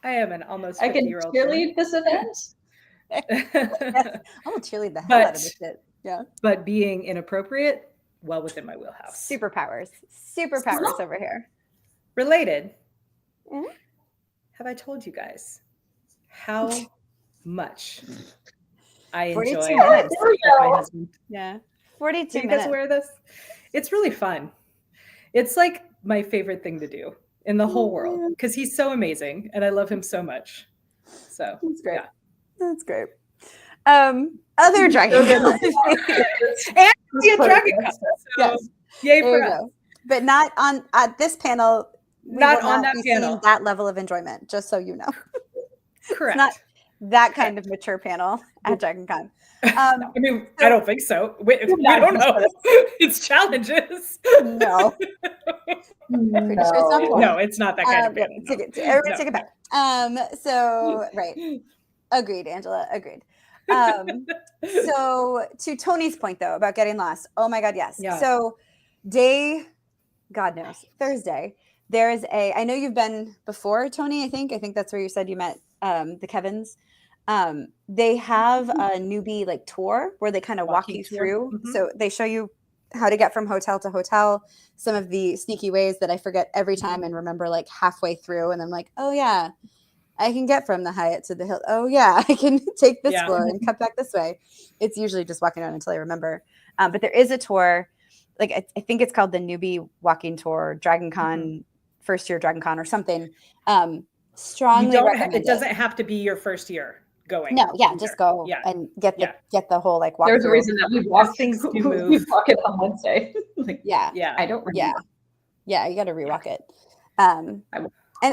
I am an almost 50-year-old. I can cheerlead this event. I will cheerlead the hell out of this shit. Yeah. But being inappropriate, well within my wheelhouse. Superpowers over here. Related. Have I told you guys how much I enjoy my husband? Yeah. 42 minutes. You guys aware of this? It's really fun. It's like my favorite thing to do in the whole world because he's so amazing and I love him so much. So that's great. That's great. Other DragonCon. And be a DragonCon. So yay for us. But not at this panel. Not on that panel. That level of enjoyment, just so you know. Correct. It's not that kind of mature panel at DragonCon. I mean, I don't think so. We don't know. It's challenges. No. Pretty sure it's not no, it's not that kind of panel. Everybody take it back. So, right. Agreed, Angela. Agreed. So, to Tony's point, though, about getting lost. Oh, my God, yes. Yeah. So, God knows, Thursday, there is I know you've been before, Tony, I think that's where you said you met the Kevins. They have a newbie like tour where they kind of walk you through. So they show you how to get from hotel to hotel, some of the sneaky ways that I forget every time and remember like halfway through. And I'm like, oh yeah, I can get from the Hyatt to the Hill. Oh yeah, I can take this floor and cut back this way. It's usually just walking around until I remember. But there is a tour, like I think it's called the newbie walking tour, DragonCon, first year DragonCon or something. Strongly recommend it. Doesn't have to be your first year going. No, just go and get the whole like walk. There's a reason that we walk things. We walk it on Wednesday. I don't remember. Yeah, you got to rewalk it. And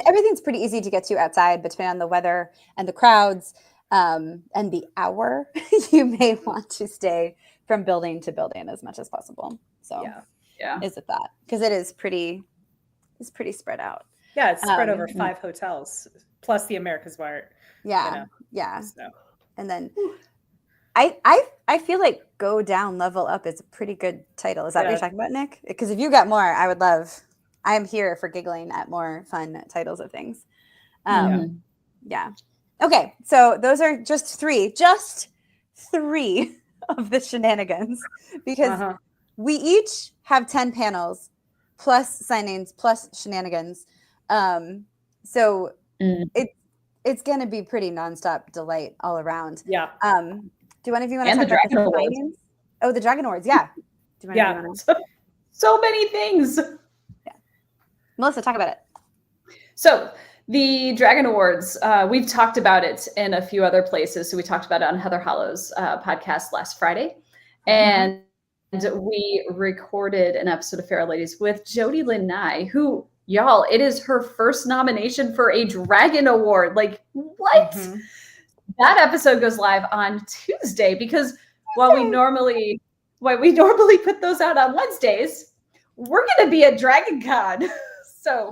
everything's pretty easy to get to outside, but depending on the weather and the crowds, and the hour, you may want to stay from building to building as much as possible. So is it that? Because it's pretty spread out. Yeah, it's spread over 5 hotels plus the America's Mart. Yeah. So. And then I feel like Go Down, Level Up is a pretty good title. Is that what you're talking about, Nick? Because if you got more, I'm here for giggling at more fun titles of things. Yeah. Okay, so those are just three of the shenanigans, because we each have 10 panels plus signings plus shenanigans. So it's going to be pretty nonstop delight all around. Yeah. Do one of you want to talk about the signings? Oh, the Dragon Awards. Yeah. So many things. Yeah. Melissa, talk about it. So the Dragon Awards, we've talked about it in a few other places. So we talked about it on Heather Hollow's podcast last Friday. And we recorded an episode of Feral Ladies with Jody Lynn Nye, who, y'all, it is her first nomination for a Dragon Award. Like, what? That episode goes live on Tuesday, because while we normally put those out on Wednesdays, we're going to be at DragonCon. So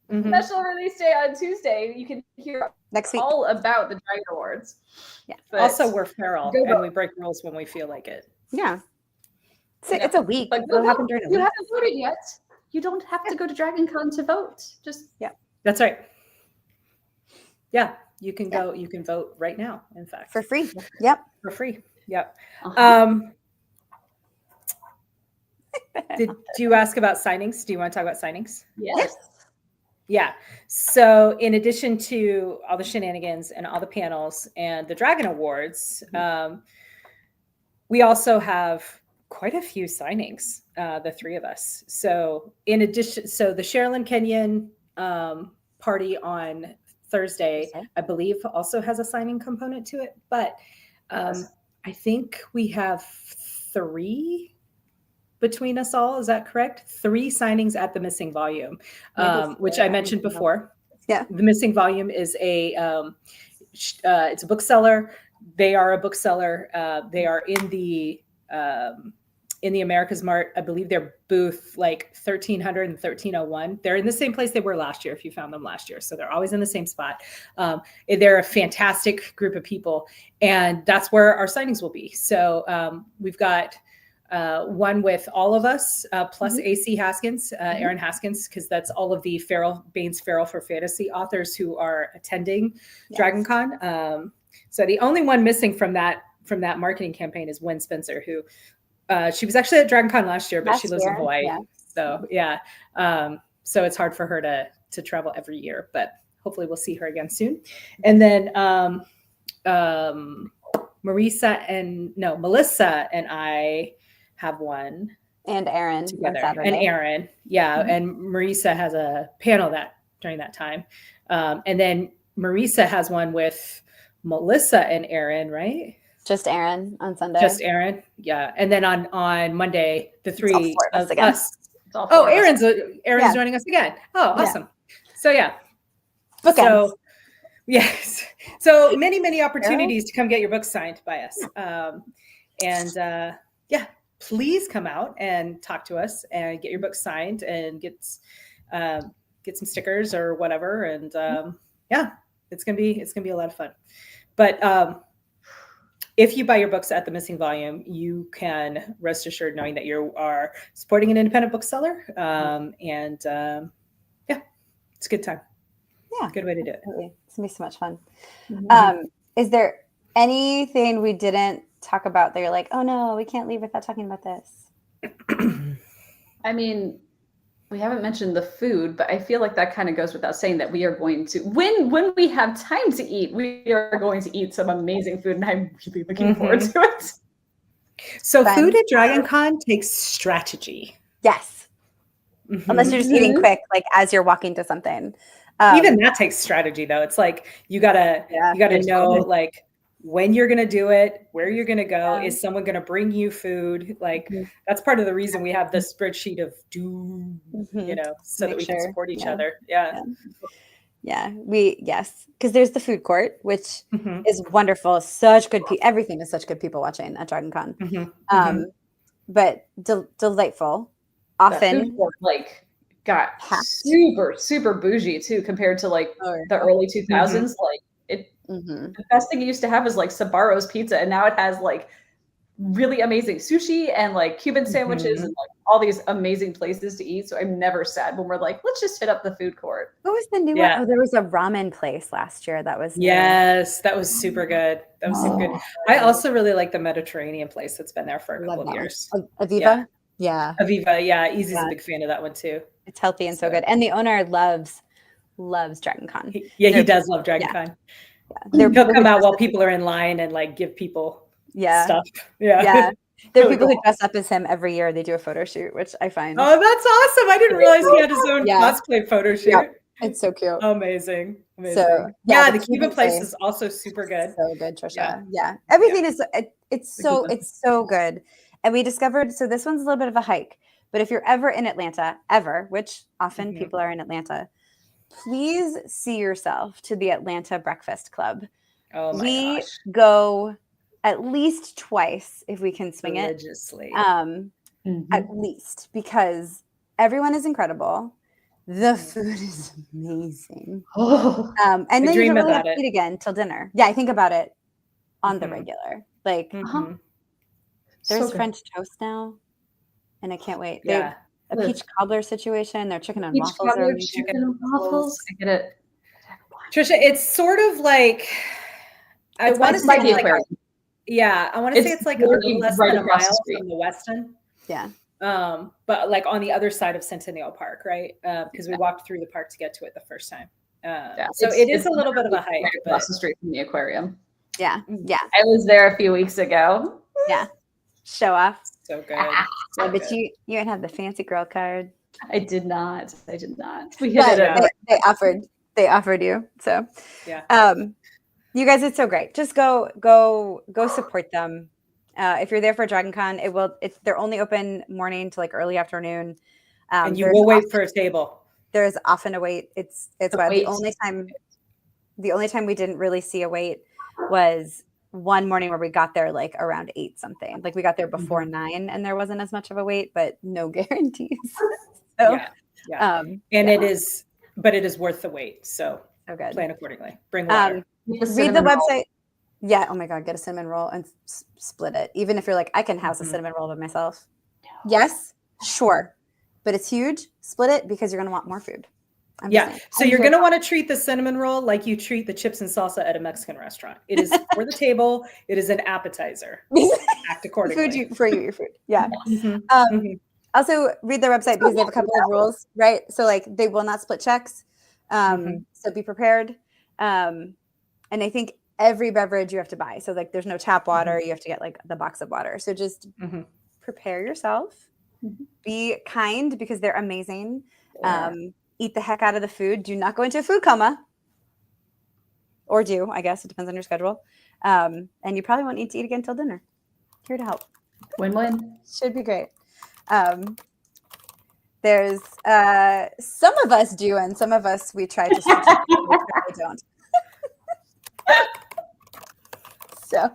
special release day on Tuesday. You can hear next week all about the Dragon Awards. Yeah. But also, we're feral and we break rules when we feel like it. Yeah. It's a week. But it'll happen during a week. You haven't voted yet. You don't have to go to DragonCon to vote. Just That's right. Yeah, you can go. You can vote right now. In fact, for free. Yep. For free. Yep. Did you ask about signings? Do you want to talk about signings? Yes. Yeah. So in addition to all the shenanigans and all the panels and the Dragon Awards, we also have quite a few signings, the three of us. So in addition, the Sherilyn Kenyon party on Thursday, I believe, also has a signing component to it. But I think we have 3 between us all. Is that correct? 3 signings at the Missing Volume, which I mentioned before. Yeah. The Missing Volume is it's a bookseller. They are a bookseller. They are in the America's Mart. I believe their booth like 1300 and 1301. They're in the same place they were last year, if you found them last year. So they're always in the same spot. They're a fantastic group of people, and that's where our signings will be. So we've got one with all of us, plus AC Haskins, Aaron Haskins, because that's all of the Baines Feral for Fantasy authors who are attending DragonCon. So the only one missing from that marketing campaign is Gwen Spencer, who she was actually at DragonCon last year, but she lives in Hawaii. Yeah. So so it's hard for her to travel every year, but hopefully we'll see her again soon. And then Melissa and I have one, and Aaron together, and Aaron, and Marisa has a panel during that time, and then Marisa has one with Melissa and Aaron, right? Just Aaron on Sunday. Just Aaron, yeah. And then on Monday, the 3 of us. Oh, Aaron's joining us again. Oh, awesome. So Bookends. So yes, so many opportunities to come get your book signed by us, and please come out and talk to us and get your book signed and get some stickers or whatever. And it's gonna be a lot of fun. But if you buy your books at the Missing Volume, you can rest assured knowing that you are supporting an independent bookseller. It's a good time. Yeah, good way to do it. It's gonna be so much fun. Is there anything we didn't talk about that you're like, oh no, we can't leave without talking about this? I mean, we haven't mentioned the food, but I feel like that kind of goes without saying that we are going to, when we have time to eat, we are going to eat some amazing food, and I'm really looking forward to it. So food at DragonCon takes strategy. Yes. Unless you're just eating quick, like as you're walking to something. Even that takes strategy, though. It's like you gotta know like when you're gonna do it, where you're gonna go. Is someone gonna bring you food? Like that's part of the reason we have this spreadsheet of doom, so that we can support each other. Yeah. Yes, because there's the food court, which is wonderful. Such good everything is such good people watching at DragonCon. But delightful. Often that food court, like, got super bougie too compared to like the early 2000s. Like the best thing it used to have is like Sabaro's pizza, and now it has like really amazing sushi and like Cuban sandwiches and like all these amazing places to eat. So I'm never sad when we're like, let's just hit up the food court. What was the new one? Oh, there was a ramen place last year that was yes, that was super good. That was super good. I also really like the Mediterranean place that's been there for a couple of years. Aviva? Yeah. Aviva, yeah. Easy's a big fan of that one too. It's healthy and so good. And the owner loves DragonCon. He does love DragonCon. He'll come out while people are in line and like give people stuff. Yeah. There are people who dress up as him every year. They do a photo shoot, which I find. Oh, that's awesome. I didn't realize he had his own cosplay photo shoot. Yeah. It's so cute. Amazing. So the Cuban place is also super good. So good, Trisha. Yeah. Everything is it's so good. And we discovered, so this one's a little bit of a hike, but if you're ever in Atlanta, which often people are in Atlanta, please see yourself to the Atlanta Breakfast Club. Oh my we gosh. Go at least twice if we can swing religiously. At least, because everyone is incredible. The food is amazing. And then you don't really have to eat again till dinner. Yeah, I think about it on the regular. Like there's French toast now, and I can't wait. They have a peach cobbler situation. Their chicken and waffles. Chicken and waffles. I get it. Trisha, it's sort of like I want to say like I want to say it's like a little less than a mile from the Westin. Yeah. But like on the other side of Centennial Park, right? Because we walked through the park to get to it the first time. So it is a little bit of a hike. Across the street from the aquarium. Yeah. I was there a few weeks ago. Yeah. Show off. So good. But you didn't have the fancy girl card. I did not. We hit it. They offered you. So you guys, it's so great. Just go support them. If you're there for DragonCon, they're only open morning to like early afternoon. And you will wait for a table. There is often a wait. It's the only time we didn't really see a wait was one morning where we got there like around 8 something. Like we got there before 9 and there wasn't as much of a wait, but no guarantees. And it is worth the wait. So good. Plan accordingly. Bring water. Read the website. Yeah. Oh my God. Get a cinnamon roll and split it. Even if you're like, I can house a cinnamon roll by myself. No. Yes, sure. But it's huge. Split it because you're going to want more food. So you're going to want to treat the cinnamon roll like you treat the chips and salsa at a Mexican restaurant. It is for the table. It is an appetizer. Act accordingly. Your food. Yeah. Also read their website because they have a couple of rules, right? So like they will not split checks. So be prepared. And I think every beverage you have to buy. So like there's no tap water. You have to get like the box of water. So just prepare yourself. Be kind because they're amazing. Eat the heck out of the food. Do not go into a food coma. Or do, I guess. It depends on your schedule. And you probably won't need to eat again until dinner. Here to help. Win-win. Should be great. There's some of us do, and some of us we try to we don't. So,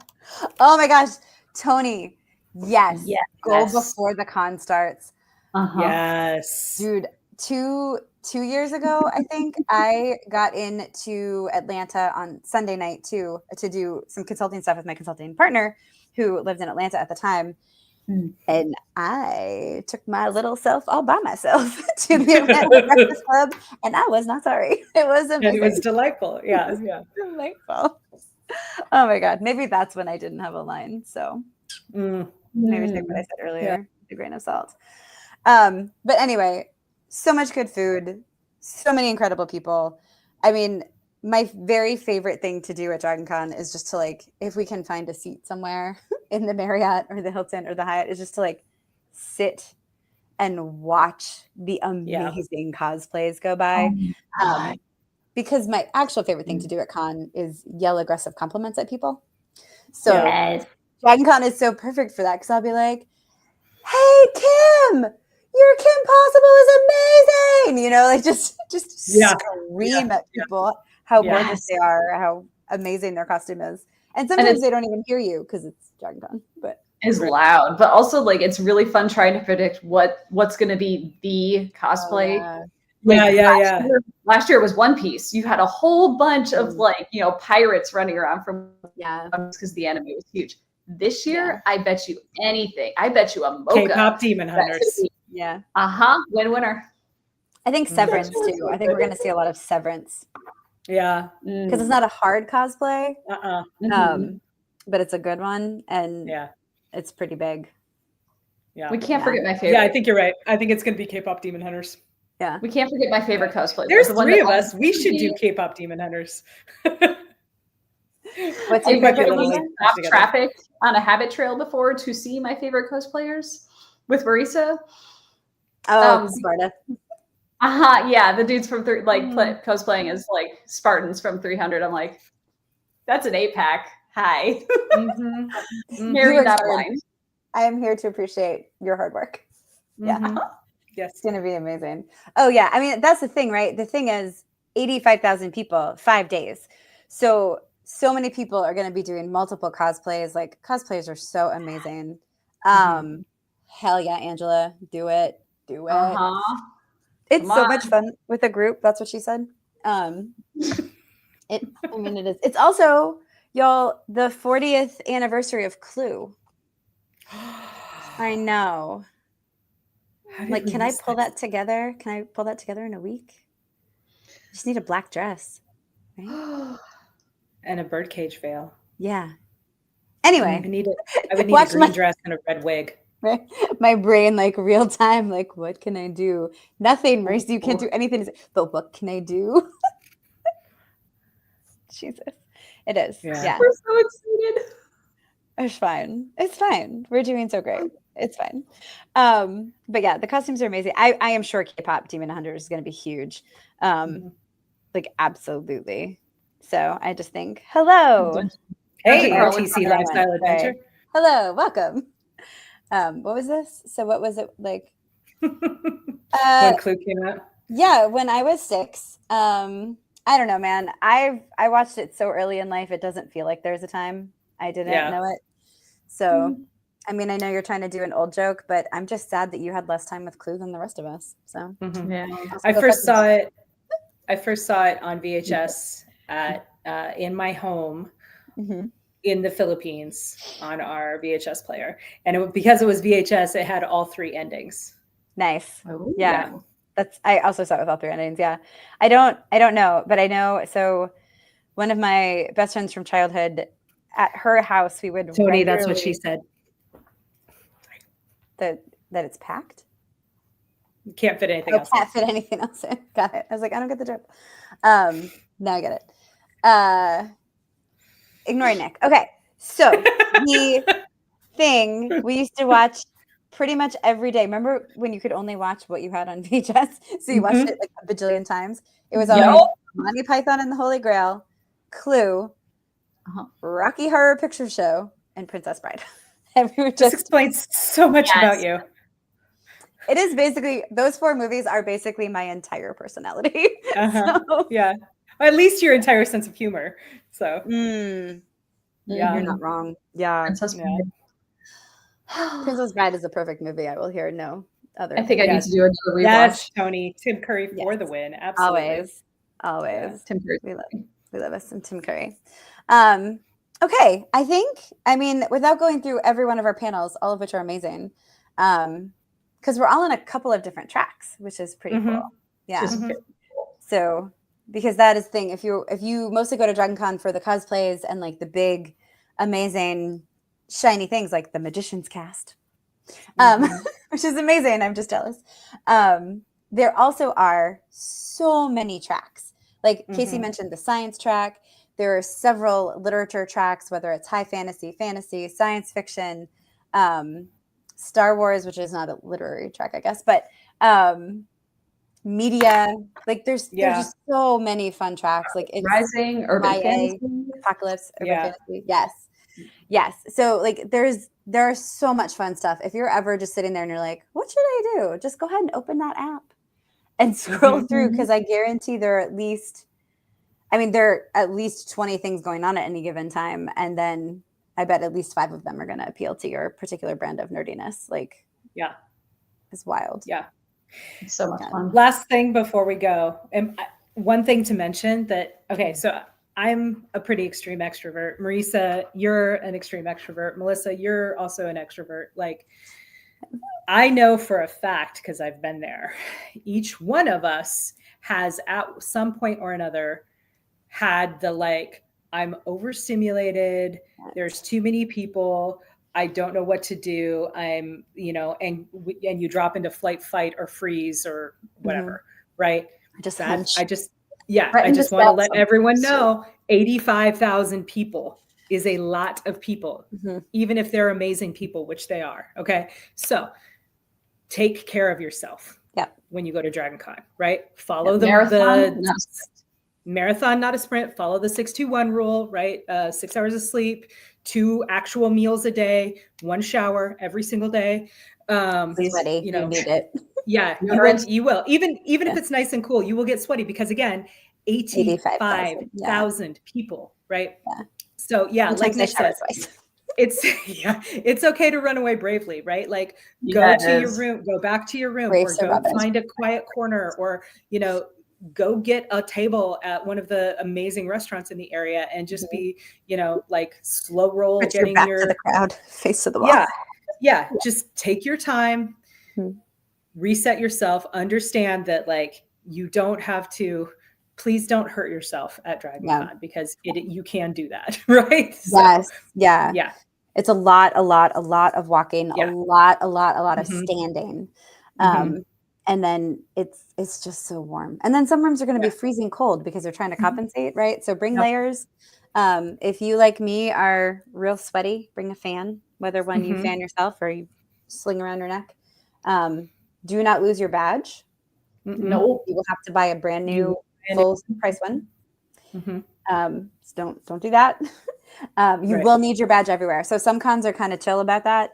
oh my gosh, Tony, yes. Go before the con starts. Yes, dude. Two years ago, I think I got into Atlanta on Sunday night to do some consulting stuff with my consulting partner who lived in Atlanta at the time. And I took my little self all by myself to the Atlanta Breakfast Club, and I was not sorry. It was amazing. It was delightful. Yeah. Delightful. Oh my God. Maybe that's when I didn't have a line. So maybe take what I said earlier with a grain of salt. But anyway, so much good food, so many incredible people. I mean, my very favorite thing to do at DragonCon is just to like, if we can find a seat somewhere in the Marriott or the Hilton or the Hyatt, is just to like sit and watch the amazing cosplays go by. Because my actual favorite thing to do at con is yell aggressive compliments at people. So DragonCon is so perfect for that because I'll be like, hey, Kim, your Kim Possible is amazing, you know, like just scream at people how gorgeous they are, how amazing their costume is. And sometimes they don't even hear you because it's DragonCon, but it's loud. But also, like, it's really fun trying to predict what's going to be the cosplay. Last year it was One Piece. You had a whole bunch of like, you know, pirates running around from because the anime was huge. This year, I bet you anything. I bet you a mocha. K-pop Demon Hunters. Winner. I think Severance too. I think we're going to see a lot of Severance. Yeah, because it's not a hard cosplay. But it's a good one, and it's pretty big. Yeah, we can't forget my favorite. Yeah, I think you're right. I think it's going to be K-pop Demon Hunters. Yeah, we can't forget my favorite cosplay. There's three of us. We should do K-pop Demon Hunters. What's your favorite? Stop traffic on a habit trail before to see my favorite cosplayers with Marisa. Sparta. Yeah, the dudes from cosplaying as like Spartans from 300. I'm like, that's an 8-pack. Hi. Married that line. I am here to appreciate your hard work. Yeah. Yes. It's going to be amazing. Oh, yeah. I mean, that's the thing, right? The thing is 85,000 people, 5 days. So many people are going to be doing multiple cosplays. Like, cosplayers are so amazing. Hell yeah, Angela. Do it. Do it. It's so much fun with a group. That's what she said. It is. It's also, y'all, the 40th anniversary of Clue. I know. Like, can I pull that together? Can I pull that together in a week? Just need a black dress, right? And a birdcage veil. Yeah. Anyway, I would need a green dress and a red wig. Right? My brain, like, real time, like, what can I do? Nothing, Marisa. You can't do anything. But what can I do? Jesus. It is. Yeah. We're so excited. It's fine. It's fine. We're doing so great. It's fine. But yeah, the costumes are amazing. I am sure K-pop Demon Hunters is going to be huge. Like, absolutely. So I just think, hello. Hey, RTC Lifestyle Adventure. Hello. Welcome. What was this? So what was it like? When Clue came out? Yeah, when I was 6. I don't know, man. I watched it so early in life, it doesn't feel like there's a time I didn't know it. So, I mean, I know you're trying to do an old joke, but I'm just sad that you had less time with Clue than the rest of us. So, I first saw it on VHS in my home in the Philippines on our VHS player, and because it was VHS, it had all 3 endings. Nice. Yeah. I also saw it with all 3 endings. Yeah. I don't know, but I know. So one of my best friends from childhood, at her house, we would Tony, that's what she said. That it's packed? You can't fit anything else. Can't fit anything else in. Got it. I was like, I don't get the joke. Now I get it. Ignoring Nick. Okay. So the thing we used to watch pretty much every day. Remember when you could only watch what you had on VHS? So you watched it like a bajillion times. It was always Monty Python and the Holy Grail, Clue, Rocky Horror Picture Show, and Princess Bride. And we were this explains so much about you. It is basically, those 4 movies are basically my entire personality. So, yeah. At least your entire sense of humor. So yeah, you're not wrong. Yeah. Princess Bride is a perfect movie. I will hear no other. I think I need to do a rewatch. Yes, Tony. Tim Curry for the win. Absolutely. Always. Tim Curry. We love us some Tim Curry. Okay. I mean, without going through every one of our panels, all of which are amazing, because we're all on a couple of different tracks, which is pretty cool. Yeah. So, because that is the thing. If you mostly go to DragonCon for the cosplays and like the big, amazing, shiny things like the Magician's Cast, which is amazing. I'm just jealous. There also are so many tracks. Like Kacey mentioned the science track. There are several literature tracks, whether it's high fantasy, science fiction, Star Wars, which is not a literary track, I guess, but media. Like there's just so many fun tracks. Like it's Rising, Urban Fantasy, Apocalypse, Urban Fantasy. Yes. Yes. So like there's so much fun stuff. If you're ever just sitting there and you're like, what should I do? Just go ahead and open that app and scroll through, because I guarantee there are at least 20 things going on at any given time. And then I bet at least 5 of them are going to appeal to your particular brand of nerdiness. Like, yeah, it's wild. Yeah. It's so much fun. Last thing before we go. And one thing to mention that, okay, so I'm a pretty extreme extrovert. Marisa, you're an extreme extrovert. Melissa, you're also an extrovert. Like, I know for a fact, because I've been there, each one of us has at some point or another had the like, I'm overstimulated. There's too many people. I don't know what to do. I'm, and you drop into flight, fight, or freeze or whatever, right? I just want to let everyone know 85,000 people is a lot of people, even if they're amazing people, which they are. Okay. So take care of yourself when you go to DragonCon, right? Follow the marathon, not a sprint. Follow the 6-2-1 rule, right? 6 hours of sleep, 2 actual meals a day, 1 shower every single day. Sweaty, you need it. Yeah, you will. Even if it's nice and cool, you will get sweaty because again, 85,000 people, right? Yeah. So like Nick says, it's okay to run away bravely, right? Like go to your room, go back to your room, or go find a quiet corner, or go get a table at one of the amazing restaurants in the area and just be, like slow roll getting your back to the crowd, face to the wall. Yeah. Just take your time, reset yourself, understand that like you don't have to, please don't hurt yourself at DragonCon because you can do that, right? Yes. Yeah. It's a lot of walking, a lot of standing. And then it's just so warm. And then some rooms are going to be freezing cold because they're trying to compensate, right? So bring layers. If you, like me, are real sweaty, bring a fan, whether one you fan yourself or you sling around your neck. Do not lose your badge. No. You will have to buy a brand new full price one. So don't do that. You will need your badge everywhere. So some cons are kind of chill about that.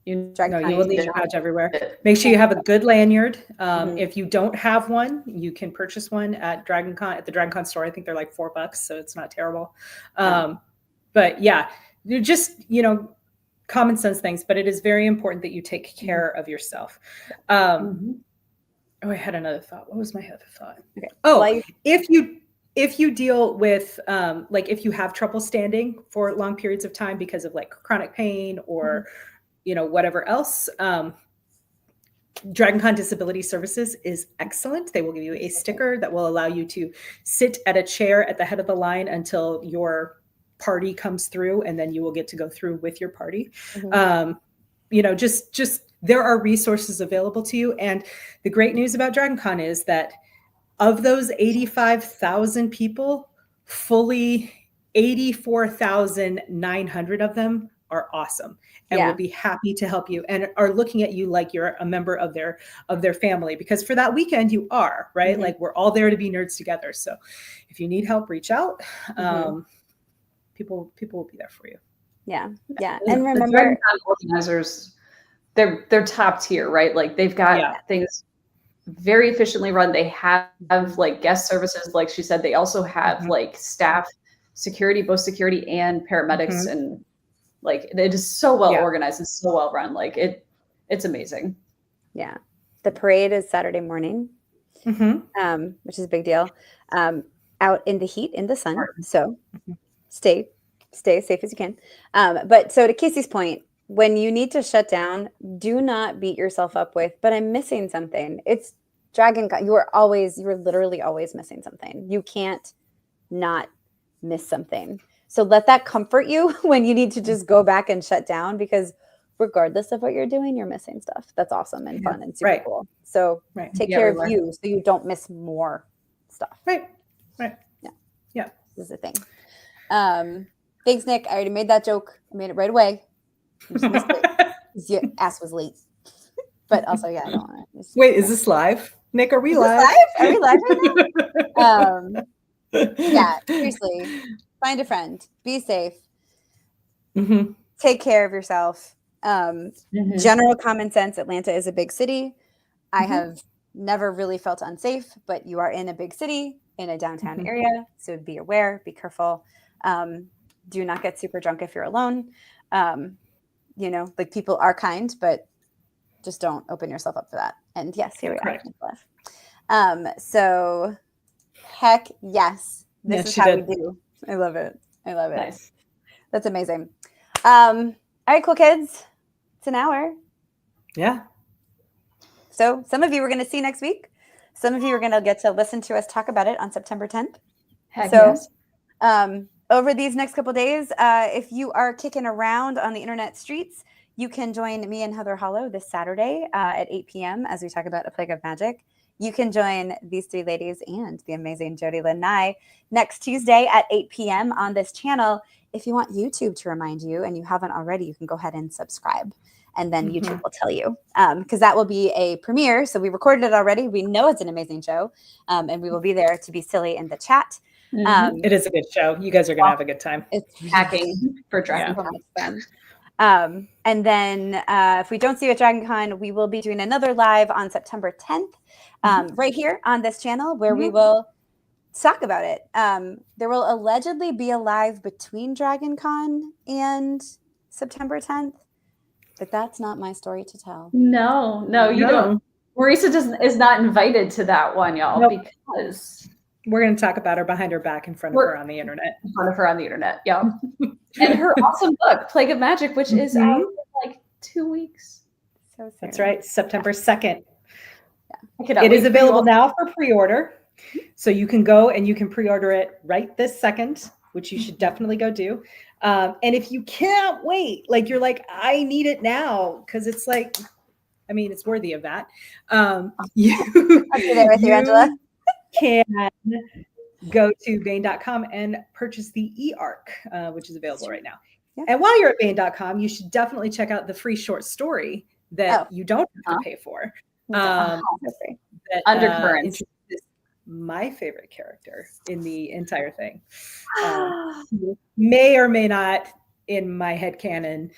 You will need your badge everywhere. Make sure you have a good lanyard. If you don't have one, you can purchase one at the DragonCon store. I think they're like $4, so it's not terrible. But yeah, you're just, common sense things, but it is very important that you take care of yourself. I had another thought. What was my other thought? Okay. Oh, if you deal with, like if you have trouble standing for long periods of time because of like chronic pain or, whatever else, DragonCon Disability Services is excellent. They will give you a sticker that will allow you to sit at a chair at the head of the line until your party comes through, and then you will get to go through with your party. Just there are resources available to you. And the great news about DragonCon is that of those 85,000 people, fully 84,900 of them are awesome and will be happy to help you and are looking at you like you're a member of their family, because for that weekend you are, right? Like we're all there to be nerds together. So if you need help, reach out. People will be there for you. Yeah. And remember, the organizers, they're top tier, right? Like they've got things very efficiently run. They have like guest services, like she said. They also have like staff security, both security and paramedics, and like it is so well organized and so well run. Like it's amazing. Yeah. The parade is Saturday morning, which is a big deal. Out in the heat, in the sun. So stay as safe as you can. But so to Kacey's point, when you need to shut down, do not beat yourself up with, but I'm missing something. It's DragonCon. You are literally always missing something. You can't not miss something. So let that comfort you when you need to just go back and shut down, because regardless of what you're doing, you're missing stuff. That's awesome and fun and super cool. So take care of you so you don't miss more stuff. Right. Yeah. This is the thing. Thanks, Nick. I already made that joke. I made it right away. Your ass was late. But also, I don't want to. Wait, is this live? Nick, are we live? Are we live right now? Seriously. Find a friend. Be safe. Mm-hmm. Take care of yourself. General common sense, Atlanta is a big city. I have never really felt unsafe, but you are in a big city in a downtown area. So be aware, be careful. Do not get super drunk if you're alone. You know, like people are kind, but just don't open yourself up for that. And yes, here we are. So heck yes. This is how we do. I love it. I love it. Nice. That's amazing. All right, cool kids. It's an hour. Yeah. So some of you we're going to see next week. Some of you are going to get to listen to us talk about it on September 10th. Heck yes. Over these next couple of days, if you are kicking around on the internet streets, you can join me and Heather Hollow this Saturday at 8 p.m. as we talk about A Plague of Magic. You can join these three ladies and the amazing Jody Lynn Nye next Tuesday at 8 p.m. on this channel. If you want YouTube to remind you, and you haven't already, you can go ahead and subscribe. And then YouTube will tell you, because that will be a premiere. So we recorded it already. We know it's an amazing show, and we will be there to be silly in the chat. It is a good show. You guys are going to have a good time. It's hacking for DragonCon. And then if we don't see you at DragonCon, we will be doing another live on September 10th, right here on this channel, where we will talk about it. There will allegedly be a live between DragonCon and September 10th. But that's not my story to tell. No, you don't. Marisa is not invited to that one, y'all, because we're going to talk about her behind her back in front of her on the internet. In front of her on the internet, yeah. And her awesome book, Plague of Magic, which is out in like 2 weeks. So that's right, September 2nd. Yeah. It is available now for pre-order. So you can go and you can pre-order it right this second, which you should definitely go do. And if you can't wait, like you're like, I need it now, because it's like, I mean, it's worthy of that. I'll be there with you, Angela. Can go to Bane.com and purchase the e-arc, which is available right now. Yeah. And while you're at Bane.com, you should definitely check out the free short story that you don't have to pay for. Undercurrents. My favorite character in the entire thing. May or may not, in my headcanon,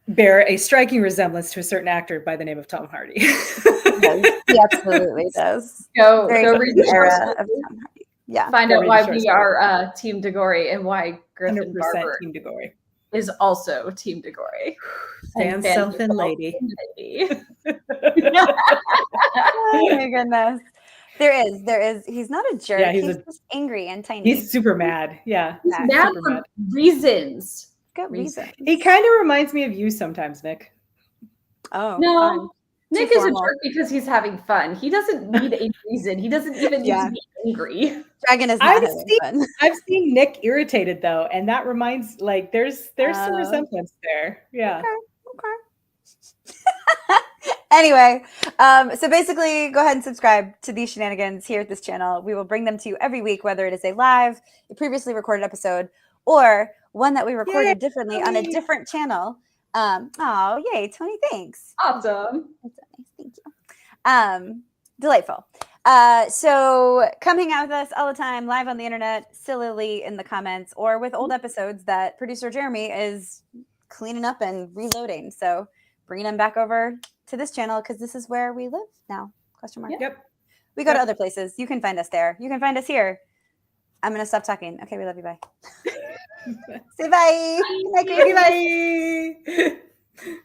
bear a striking resemblance to a certain actor by the name of Tom Hardy. He absolutely does. Go read the era of Tom Hardy. Yeah. Find out why we are Team DeGory and why Griffin Barber Team DeGory is also Team DeGory. Stand something, lady. Oh my goodness. There is. He's not a jerk. Yeah, he's just angry and tiny. He's super mad. Yeah. He's mad for reasons. Good reason. He kind of reminds me of you sometimes, Nick. Oh. No. Fun. Nick is a jerk because he's having fun. He doesn't need a reason. He doesn't even need to be angry. Dragon is not having fun. I've seen Nick irritated though, and that reminds there's some resemblance there. Yeah. Okay. Anyway, so basically go ahead and subscribe to these shenanigans here at this channel. We will bring them to you every week, whether it is a live, a previously recorded episode, or one that we recorded differently on a different channel. Oh, yay, Tony, thanks. Awesome. Thank you. Delightful. So come hang out with us all the time, live on the internet, sillily in the comments, or with old episodes that producer Jeremy is cleaning up and reloading. So bringing them back over to this channel, because this is where we live now. Question mark. Yep. We go to other places. You can find us there. You can find us here. I'm going to stop talking. Okay, we love you. Bye. Say bye. Bye. Bye.